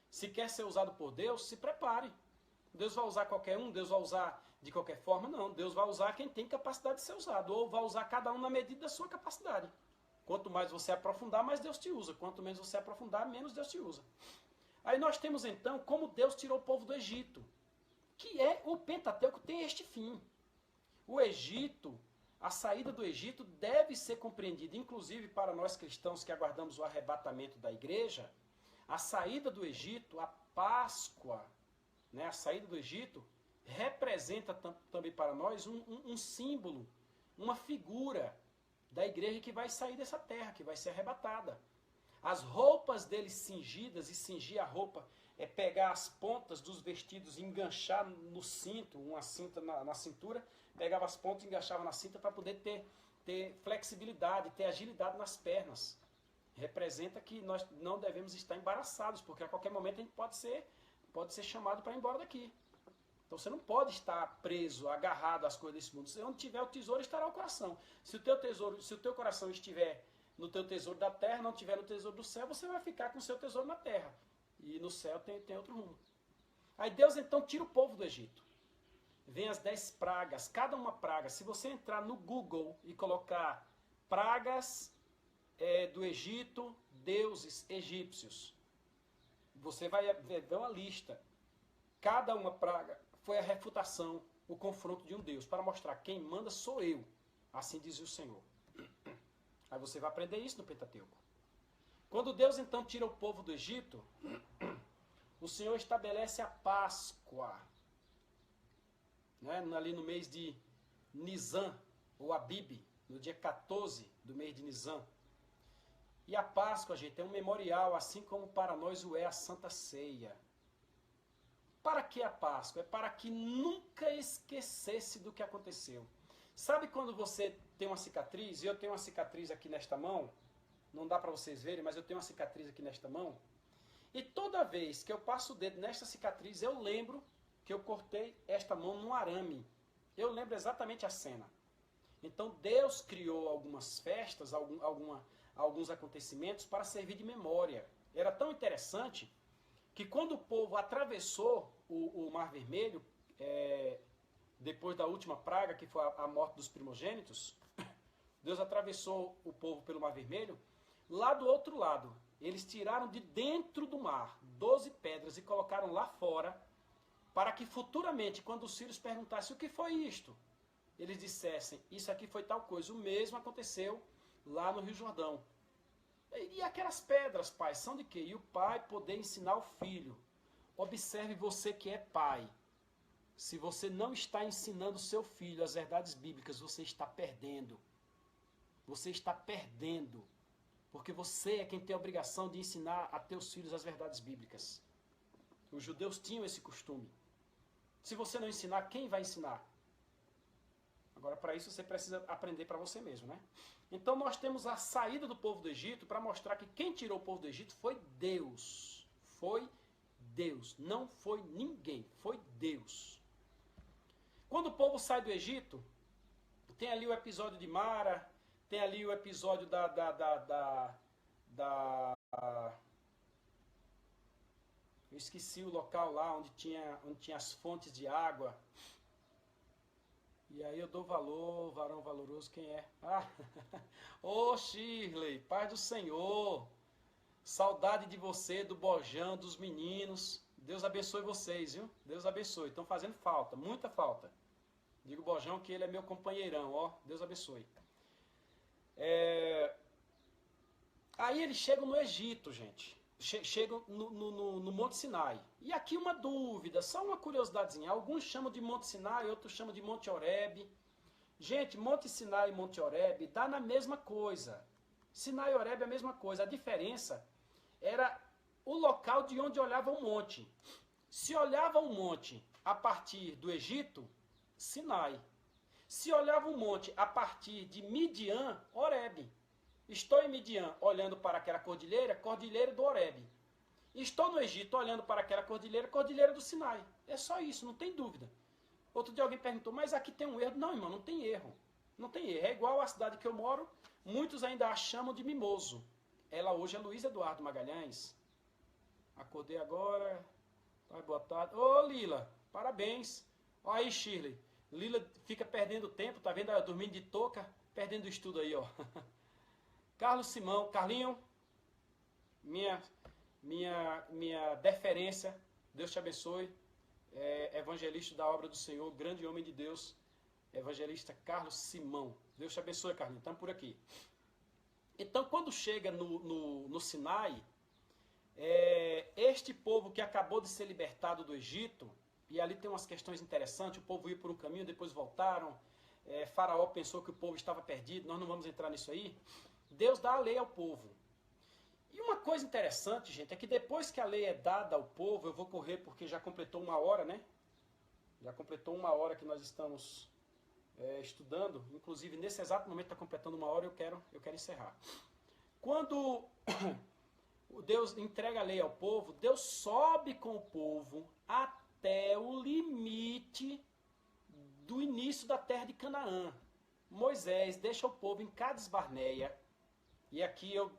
Se quer ser usado por Deus, se prepare. Deus vai usar qualquer um? Deus vai usar de qualquer forma? Não. Deus vai usar quem tem capacidade de ser usado. Ou vai usar cada um na medida da sua capacidade. Quanto mais você aprofundar, mais Deus te usa. Quanto menos você aprofundar, menos Deus te usa. Aí nós temos então como Deus tirou o povo do Egito. Que é o Pentateuco tem este fim. O Egito, a saída do Egito deve ser compreendida, inclusive para nós cristãos que aguardamos o arrebatamento da igreja, a saída do Egito, a Páscoa, né, a saída do Egito, representa também para nós um símbolo, uma figura da igreja que vai sair dessa terra, que vai ser arrebatada. As roupas deles cingidas, e cingir a roupa é pegar as pontas dos vestidos e enganchar no cinto, uma cinta na cintura, pegava as pontas e enganchava na cinta para poder ter flexibilidade, ter agilidade nas pernas. Representa que nós não devemos estar embaraçados, porque a qualquer momento a gente pode ser chamado para ir embora daqui. Então você não pode estar preso, agarrado às coisas desse mundo. Se onde tiver o tesouro, estará o coração. Se o teu coração estiver no teu tesouro da terra, não estiver no tesouro do céu, você vai ficar com o seu tesouro na terra. E no céu tem outro rumo. Aí Deus então tira o povo do Egito. Vem as 10 pragas, cada uma praga. Se você entrar no Google e colocar pragas do Egito, deuses egípcios, você vai ver uma lista. Cada uma praga foi a refutação, o confronto de um Deus, para mostrar quem manda sou eu, assim diz o Senhor. Aí você vai aprender isso no Pentateuco. Quando Deus então tira o povo do Egito, o Senhor estabelece a Páscoa, né, ali no mês de Nisan, ou Abib, no dia 14 do mês de Nisan. E a Páscoa, gente, é um memorial, assim como para nós o é a Santa Ceia. Para que a Páscoa? É para que nunca esquecesse do que aconteceu. Sabe quando você tem uma cicatriz, e eu tenho uma cicatriz aqui nesta mão, não dá para vocês verem, mas eu tenho uma cicatriz aqui nesta mão, e toda vez que eu passo o dedo nesta cicatriz, eu lembro que eu cortei esta mão num arame. Eu lembro exatamente a cena. Então Deus criou algumas festas, alguns acontecimentos para servir de memória. Era tão interessante que quando o povo atravessou o Mar Vermelho, depois da última praga, que foi a morte dos primogênitos, Deus atravessou o povo pelo Mar Vermelho. Lá do outro lado, eles tiraram de dentro do mar 12 pedras e colocaram lá fora, para que futuramente, quando os filhos perguntassem o que foi isto, eles dissessem, isso aqui foi tal coisa. O mesmo aconteceu lá no Rio Jordão. E aquelas pedras, pai, são de quê? E o pai poder ensinar o filho. Observe você que é pai. Se você não está ensinando o seu filho as verdades bíblicas, você está perdendo. Você está perdendo. Porque você é quem tem a obrigação de ensinar a teus filhos as verdades bíblicas. Os judeus tinham esse costume. Se você não ensinar, quem vai ensinar? Agora, para isso, você precisa aprender para você mesmo, né? Então, nós temos a saída do povo do Egito para mostrar que quem tirou o povo do Egito foi Deus. Foi Deus. Não foi ninguém. Foi Deus. Quando o povo sai do Egito, tem ali o episódio de Mara, tem ali o episódio eu esqueci o local lá onde tinha as fontes de água. E aí eu dou valor, varão valoroso, quem é? Ah, ô Shirley, paz do Senhor. Saudade de você, do Bojão, dos meninos. Deus abençoe vocês, viu? Deus abençoe. Estão fazendo falta, muita falta. Digo Bojão que ele é meu companheirão, ó. Deus abençoe. Aí eles chegam no Egito, gente. Chegam no Monte Sinai. E aqui uma dúvida, só uma curiosidadezinha. Alguns chamam de Monte Sinai, outros chamam de Monte Horebe. Gente, Monte Sinai e Monte Horebe dá na mesma coisa. Sinai e Horebe é a mesma coisa. A diferença era o local de onde olhava o monte. Se olhava o monte a partir do Egito, Sinai. Se olhava o monte a partir de Midian, Horebe. Estou em Midian olhando para aquela cordilheira, cordilheira do Horebe. Estou no Egito olhando para aquela cordilheira, cordilheira do Sinai. É só isso, não tem dúvida. Outro dia alguém perguntou, mas aqui tem um erro. Não, irmão, não tem erro. Não tem erro. É igual à cidade que eu moro, muitos ainda a chamam de Mimoso. Ela hoje é Luiz Eduardo Magalhães. Acordei agora. Boa tarde. Ô, Lila, parabéns. Olha aí, Shirley. Lila fica perdendo tempo, tá vendo? Ela dormindo de touca, perdendo o estudo aí, ó. Carlos Simão, Carlinho, minha deferência, Deus te abençoe, evangelista da obra do Senhor, grande homem de Deus, evangelista Carlos Simão, Deus te abençoe, Carlinho, estamos por aqui. Então, quando chega no Sinai, este povo que acabou de ser libertado do Egito, e ali tem umas questões interessantes, o povo ia por um caminho, depois voltaram, Faraó pensou que o povo estava perdido, nós não vamos entrar nisso aí. Deus dá a lei ao povo. E uma coisa interessante, gente, é que depois que a lei é dada ao povo, eu vou correr porque já completou 1 hora, né? Já completou 1 hora que nós estamos estudando. Inclusive, nesse exato momento está completando 1 hora, eu quero encerrar. Quando Deus entrega a lei ao povo, Deus sobe com o povo até o limite do início da terra de Canaã. Moisés deixa o povo em Cades Barneia. E aqui eu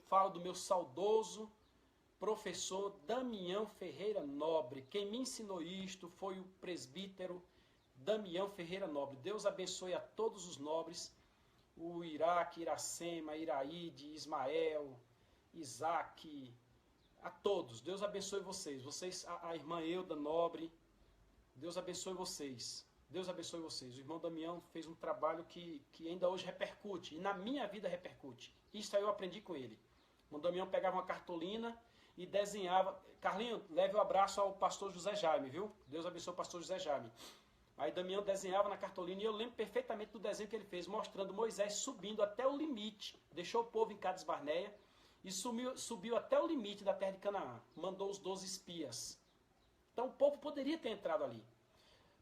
falo do meu saudoso professor Damião Ferreira Nobre. Quem me ensinou isto foi o presbítero Damião Ferreira Nobre. Deus abençoe a todos os nobres, o Iraque, Iracema, Iraíde, Ismael, Isaac, a todos. Deus abençoe vocês. Vocês, a irmã Euda Nobre, Deus abençoe vocês. Deus abençoe vocês. O irmão Damião fez um trabalho que ainda hoje repercute. E na minha vida repercute. Isso aí eu aprendi com ele. O irmão Damião pegava uma cartolina e desenhava. Carlinho, leve o abraço ao pastor José Jaime, viu? Deus abençoe o pastor José Jaime. Aí Damião desenhava na cartolina e eu lembro perfeitamente do desenho que ele fez, mostrando Moisés subindo até o limite. Deixou o povo em Cades Barneia e subiu até o limite da terra de Canaã. Mandou os 12 espias. Então o povo poderia ter entrado ali.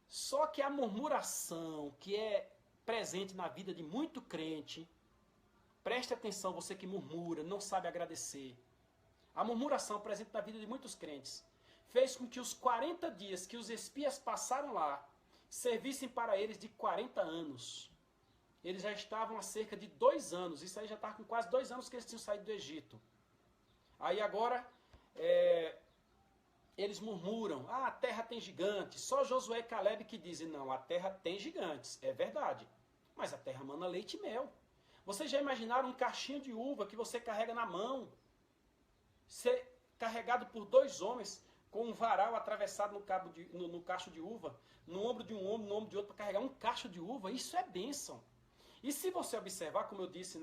Só que a murmuração que é presente na vida de muito crente, preste atenção, você que murmura, não sabe agradecer. A murmuração presente na vida de muitos crentes fez com que os 40 dias que os espias passaram lá servissem para eles de 40 anos. Eles já estavam há cerca de 2 anos, isso aí já estava com quase 2 anos que eles tinham saído do Egito. Aí agora, eles murmuram, a terra tem gigantes. Só Josué e Caleb que dizem, não, a terra tem gigantes. É verdade. Mas a terra mana leite e mel. Vocês já imaginaram um cachinho de uva que você carrega na mão? Ser carregado por 2 homens com um varal atravessado no cacho de uva, no ombro de um homem, no ombro de outro, para carregar um cacho de uva, isso é bênção. E se você observar, como eu disse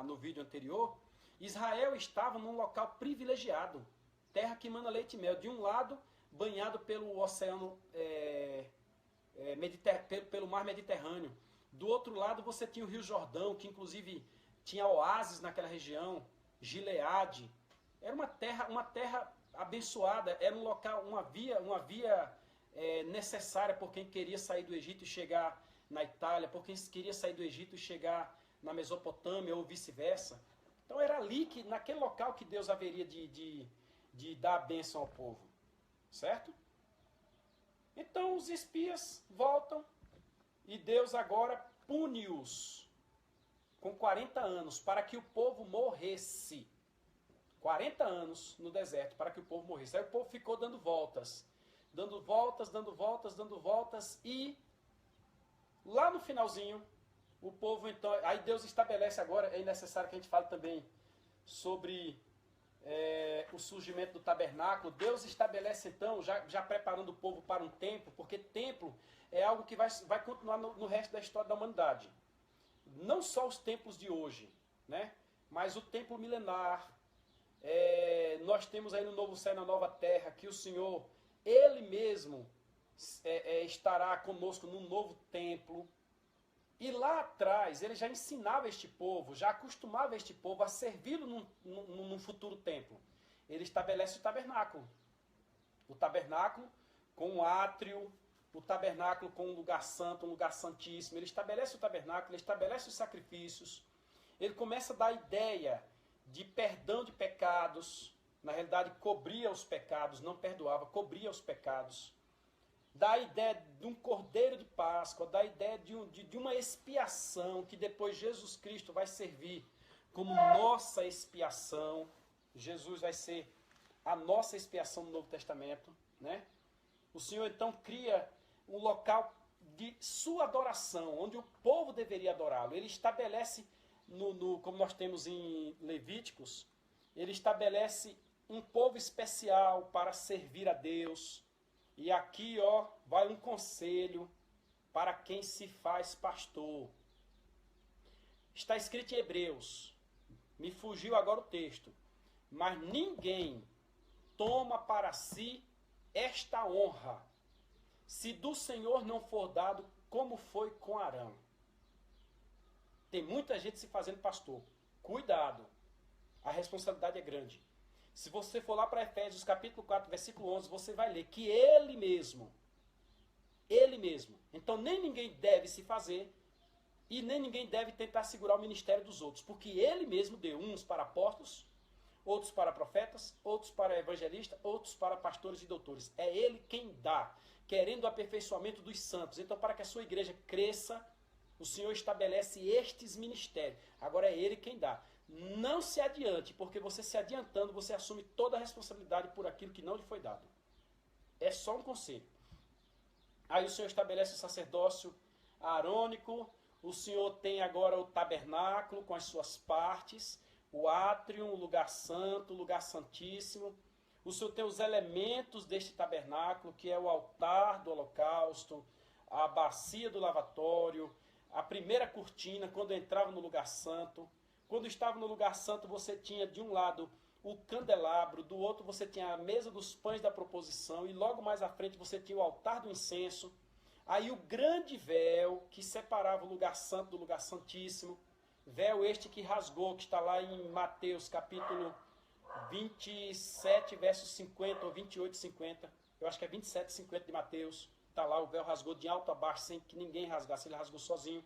no vídeo anterior, Israel estava num local privilegiado. Terra que mana leite e mel. De um lado, banhado pelo oceano, pelo mar Mediterrâneo. Do outro lado, você tinha o Rio Jordão, que inclusive tinha oásis naquela região, Gileade. Era uma terra abençoada, era um local, uma via necessária por quem queria sair do Egito e chegar na Itália, por quem queria sair do Egito e chegar na Mesopotâmia ou vice-versa. Então era ali, naquele local, que Deus haveria de dar a bênção ao povo. Certo? Então os espias voltam e Deus agora pune-os com 40 anos para que o povo morresse. 40 anos no deserto para que o povo morresse. Aí o povo ficou dando voltas. Dando voltas, dando voltas, dando voltas. E lá no finalzinho, o povo então... Aí Deus estabelece agora, é necessário que a gente fale também sobre o surgimento do tabernáculo. Deus estabelece então, já preparando o povo para um templo, porque templo é algo que vai continuar no resto da história da humanidade. Não só os templos de hoje, né? Mas o templo milenar. Nós temos aí no novo céu e na nova terra que o Senhor, Ele mesmo estará conosco num novo templo. E lá atrás ele já ensinava este povo, já acostumava este povo a servi-lo num futuro templo. Ele estabelece o tabernáculo. O tabernáculo com o átrio, o tabernáculo com um lugar santo, um lugar santíssimo. Ele estabelece o tabernáculo, ele estabelece os sacrifícios. Ele começa a dar a ideia de perdão de pecados. Na realidade, cobria os pecados, não perdoava, cobria os pecados. Dá a ideia de um cordeiro de Páscoa, dá a ideia de uma expiação, que depois Jesus Cristo vai servir como nossa expiação. Jesus vai ser a nossa expiação no Novo Testamento, né? O Senhor então cria um local de sua adoração, onde o povo deveria adorá-lo. Ele estabelece, como nós temos em Levíticos, ele estabelece um povo especial para servir a Deus. E aqui, vai um conselho para quem se faz pastor. Está escrito em Hebreus, me fugiu agora o texto, mas ninguém toma para si esta honra, se do Senhor não for dado, como foi com Arão. Tem muita gente se fazendo pastor. Cuidado, a responsabilidade é grande. Se você for lá para Efésios capítulo 4, versículo 11, você vai ler que ele mesmo, então nem ninguém deve se fazer e nem ninguém deve tentar segurar o ministério dos outros, porque ele mesmo deu uns para apóstolos, outros para profetas, outros para evangelistas, outros para pastores e doutores. É ele quem dá, querendo o aperfeiçoamento dos santos. Então, para que a sua igreja cresça, o Senhor estabelece estes ministérios. Agora é ele quem dá. Não se adiante, porque você se adiantando, você assume toda a responsabilidade por aquilo que não lhe foi dado. É só um conselho. Aí o Senhor estabelece o sacerdócio arônico, o Senhor tem agora o tabernáculo com as suas partes, o átrio, o lugar santo, o lugar santíssimo. O Senhor tem os elementos deste tabernáculo, que é o altar do holocausto, a bacia do lavatório, a primeira cortina, quando entrava no lugar santo. Quando estava no lugar santo, você tinha de um lado o candelabro, do outro você tinha a mesa dos pães da proposição, e logo mais à frente você tinha o altar do incenso. Aí o grande véu que separava o lugar santo do lugar santíssimo, véu este que rasgou, que está lá em Mateus capítulo 27, versos 50 ou 28, 50. Eu acho que é 27, 50 de Mateus. Está lá, o véu rasgou de alto a baixo, sem que ninguém rasgasse, ele rasgou sozinho.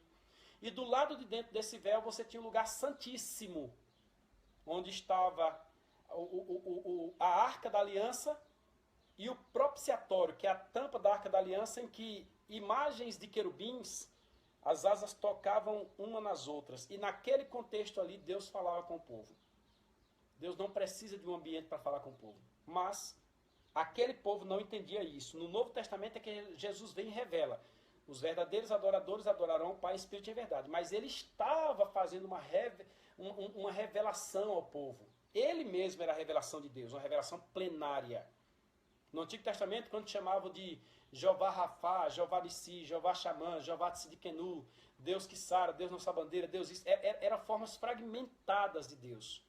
E do lado de dentro desse véu você tinha o lugar santíssimo, onde estava a arca da aliança e o propiciatório, que é a tampa da arca da aliança, em que imagens de querubins, as asas tocavam uma nas outras. E naquele contexto ali, Deus falava com o povo. Deus não precisa de um ambiente para falar com o povo. Mas aquele povo não entendia isso. No Novo Testamento é que Jesus vem e revela. Os verdadeiros adoradores adorarão o Pai em espírito e em verdade. Mas ele estava fazendo uma revelação ao povo. Ele mesmo era a revelação de Deus, uma revelação plenária. No Antigo Testamento, quando chamavam de Jeová Rafá, Jeová Nissi, Jeová Xamã, Jeová Tsidikenu, Deus que sara, Deus nossa bandeira, Deus isso, eram formas fragmentadas de Deus.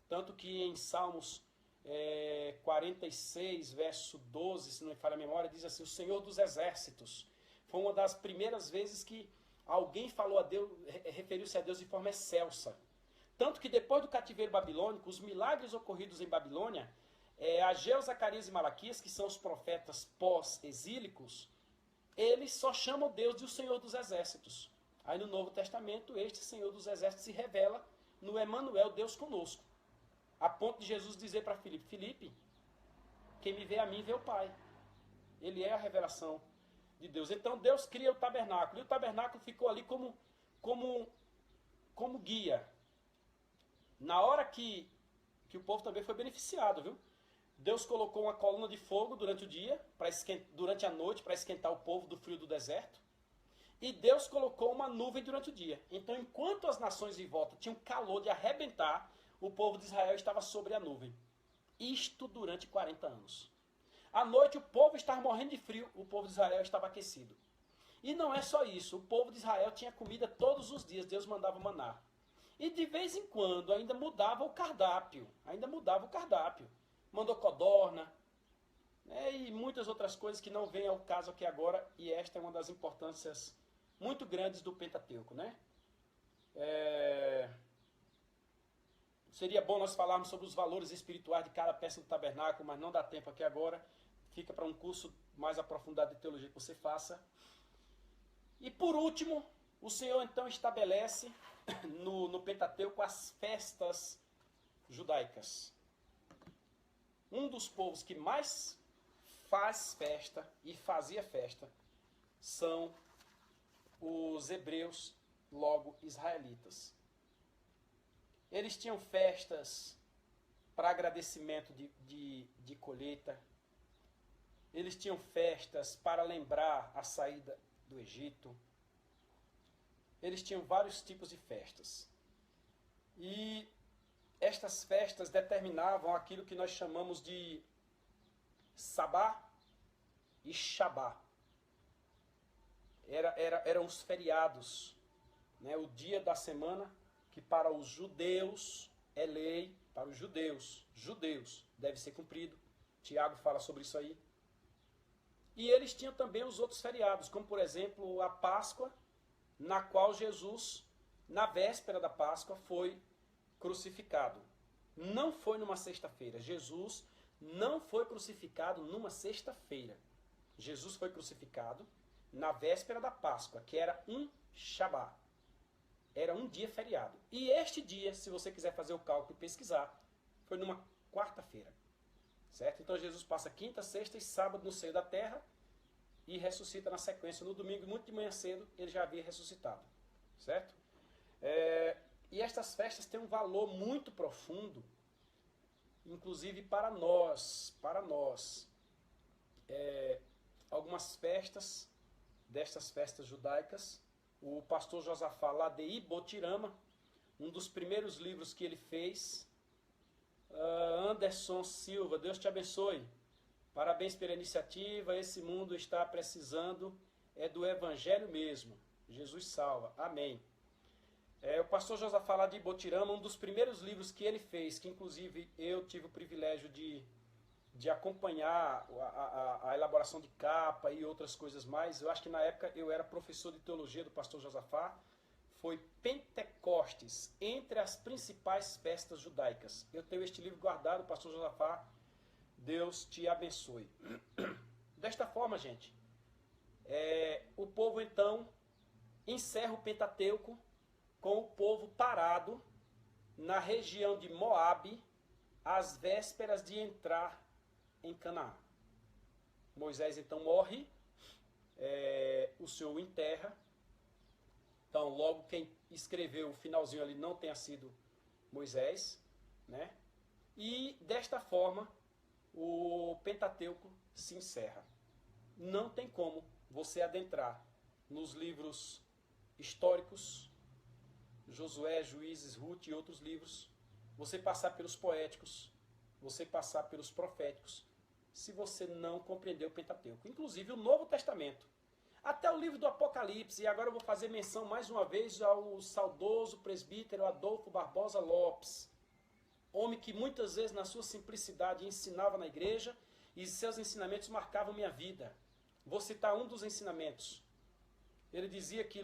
Tanto que em Salmos 46, verso 12, se não me falha a memória, diz assim: o Senhor dos Exércitos. Foi uma das primeiras vezes que alguém falou a Deus, referiu-se a Deus de forma excelsa. Tanto que depois do cativeiro babilônico, os milagres ocorridos em Babilônia Ageu, Zacarias e Malaquias, que são os profetas pós-exílicos, eles só chamam Deus de o Senhor dos Exércitos. Aí no Novo Testamento, este Senhor dos Exércitos se revela no Emanuel, Deus conosco. A ponto de Jesus dizer para Filipe, Filipe, quem me vê a mim, vê o Pai. Ele é a revelação de Deus. Então Deus cria o tabernáculo. E o tabernáculo ficou ali como guia. Na hora que o povo também foi beneficiado, viu? Deus colocou uma coluna de fogo durante o dia, durante a noite, para esquentar o povo do frio do deserto. E Deus colocou uma nuvem durante o dia. Então, enquanto as nações em volta tinham calor de arrebentar, o povo de Israel estava sobre a nuvem. Isto durante 40 anos. À noite o povo estava morrendo de frio, o povo de Israel estava aquecido. E não é só isso, o povo de Israel tinha comida todos os dias, Deus mandava maná. E de vez em quando ainda mudava o cardápio, Mandou codorna, né, e muitas outras coisas que não vêm ao caso aqui agora, e esta é uma das importâncias muito grandes do Pentateuco, né? Seria bom nós falarmos sobre os valores espirituais de cada peça do tabernáculo, mas não dá tempo aqui agora. Fica para um curso mais aprofundado de teologia que você faça. E por último, o Senhor então estabelece no Pentateuco as festas judaicas. Um dos povos que mais faz festa e fazia festa são os hebreus, logo israelitas. Eles tinham festas para agradecimento de colheita. Eles tinham festas para lembrar a saída do Egito. Eles tinham vários tipos de festas. E estas festas determinavam aquilo que nós chamamos de Sabá e Shabá. Eram os feriados, né? O dia da semana que para os judeus é lei, para os judeus deve ser cumprido. Tiago fala sobre isso aí. E eles tinham também os outros feriados, como por exemplo a Páscoa, na qual Jesus, na véspera da Páscoa, foi crucificado. Não foi numa sexta-feira. Jesus não foi crucificado numa sexta-feira. Jesus foi crucificado na véspera da Páscoa, que era um Shabá. Era um dia feriado. E este dia, se você quiser fazer o cálculo e pesquisar, foi numa quarta-feira. Certo? Então Jesus passa quinta, sexta e sábado no seio da terra e ressuscita na sequência. No domingo, muito de manhã cedo, ele já havia ressuscitado. Certo? E estas festas têm um valor muito profundo, inclusive para nós. Algumas festas, destas festas judaicas, o pastor Josafá Ladei Botirama, um dos primeiros livros que ele fez, Anderson Silva, Deus te abençoe. Parabéns pela iniciativa, esse mundo está precisando, é do Evangelho mesmo. Jesus salva, amém. O pastor Josafá Ladei Botirama, um dos primeiros livros que ele fez, que inclusive eu tive o privilégio de acompanhar a elaboração de capa e outras coisas mais. Eu acho que na época eu era professor de teologia do pastor Josafá. Foi Pentecostes, entre as principais festas judaicas. Eu tenho este livro guardado, pastor Josafá, Deus te abençoe. Desta forma, gente, o povo então encerra o Pentateuco com o povo parado na região de Moabe, às vésperas de entrar em Canaã. Moisés então morre, o Senhor o enterra. Então, logo quem escreveu o finalzinho ali não tenha sido Moisés, né? E desta forma o Pentateuco se encerra. Não tem como você adentrar nos livros históricos, Josué, Juízes, Ruth e outros livros, você passar pelos poéticos, você passar pelos proféticos, se você não compreender o Pentateuco. Inclusive o Novo Testamento, até o livro do Apocalipse. E agora eu vou fazer menção mais uma vez ao saudoso presbítero Adolfo Barbosa Lopes, homem que muitas vezes na sua simplicidade ensinava na igreja e seus ensinamentos marcavam minha vida. Vou citar um dos ensinamentos. Ele dizia que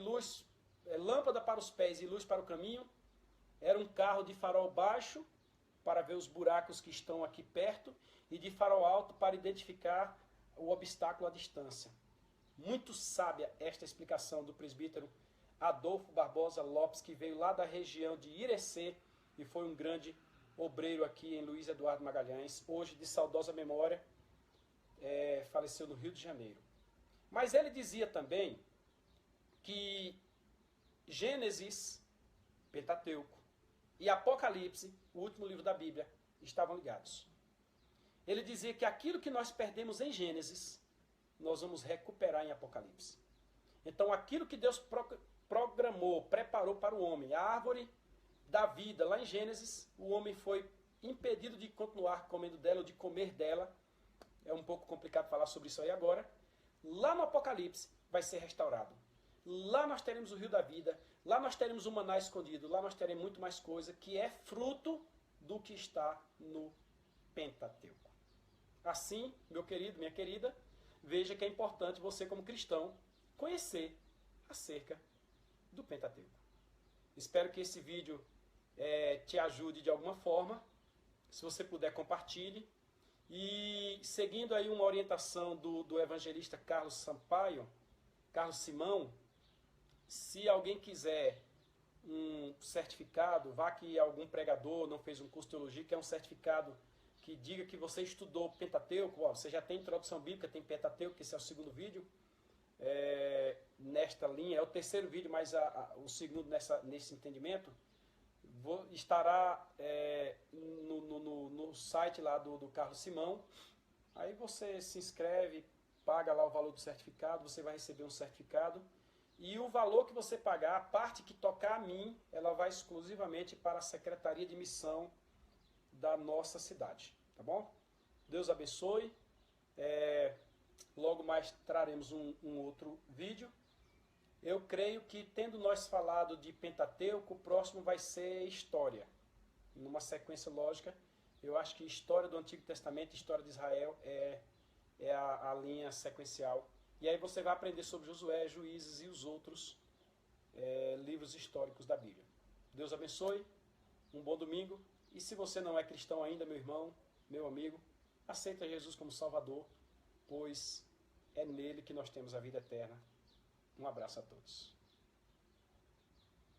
lâmpada para os pés e luz para o caminho era um carro de farol baixo, para ver os buracos que estão aqui perto e de farol alto para identificar o obstáculo à distância. Muito sábia esta explicação do presbítero Adolfo Barbosa Lopes, que veio lá da região de Irecê e foi um grande obreiro aqui em Luiz Eduardo Magalhães, hoje de saudosa memória, faleceu no Rio de Janeiro. Mas ele dizia também que Gênesis, Pentateuco, e Apocalipse, o último livro da Bíblia, estavam ligados. Ele dizia que aquilo que nós perdemos em Gênesis, nós vamos recuperar em Apocalipse. Então, aquilo que Deus programou, preparou para o homem, a árvore da vida, lá em Gênesis, o homem foi impedido de continuar comendo dela ou de comer dela. É um pouco complicado falar sobre isso aí agora. Lá no Apocalipse vai ser restaurado. Lá nós teremos o rio da vida, lá nós teremos o maná escondido, lá nós teremos muito mais coisa que é fruto do que está no Pentateuco. Assim, meu querido, minha querida, veja que é importante você, como cristão, conhecer acerca do Pentateuco. Espero que esse vídeo te ajude de alguma forma. Se você puder, compartilhe. E seguindo aí uma orientação do evangelista Carlos Simão, se alguém quiser um certificado, vá que algum pregador não fez um curso de teologia, que é um certificado que diga que você estudou Pentateuco, você já tem introdução bíblica, tem Pentateuco, que esse é o segundo vídeo, nesta linha, é o terceiro vídeo, mas o segundo nesse entendimento, estará no site lá do Carlos Simão. Aí você se inscreve, paga lá o valor do certificado, você vai receber um certificado, e o valor que você pagar, a parte que tocar a mim, ela vai exclusivamente para a Secretaria de Missão da nossa cidade, tá bom? Deus abençoe. Logo mais traremos um outro vídeo. Eu creio que, tendo nós falado de Pentateuco, o próximo vai ser história. Numa sequência lógica, eu acho que história do Antigo Testamento, história de Israel é a linha sequencial. E aí você vai aprender sobre Josué, Juízes e os outros livros históricos da Bíblia. Deus abençoe, um bom domingo. E se você não é cristão ainda, meu irmão, meu amigo, aceita Jesus como Salvador, pois é nele que nós temos a vida eterna. Um abraço a todos.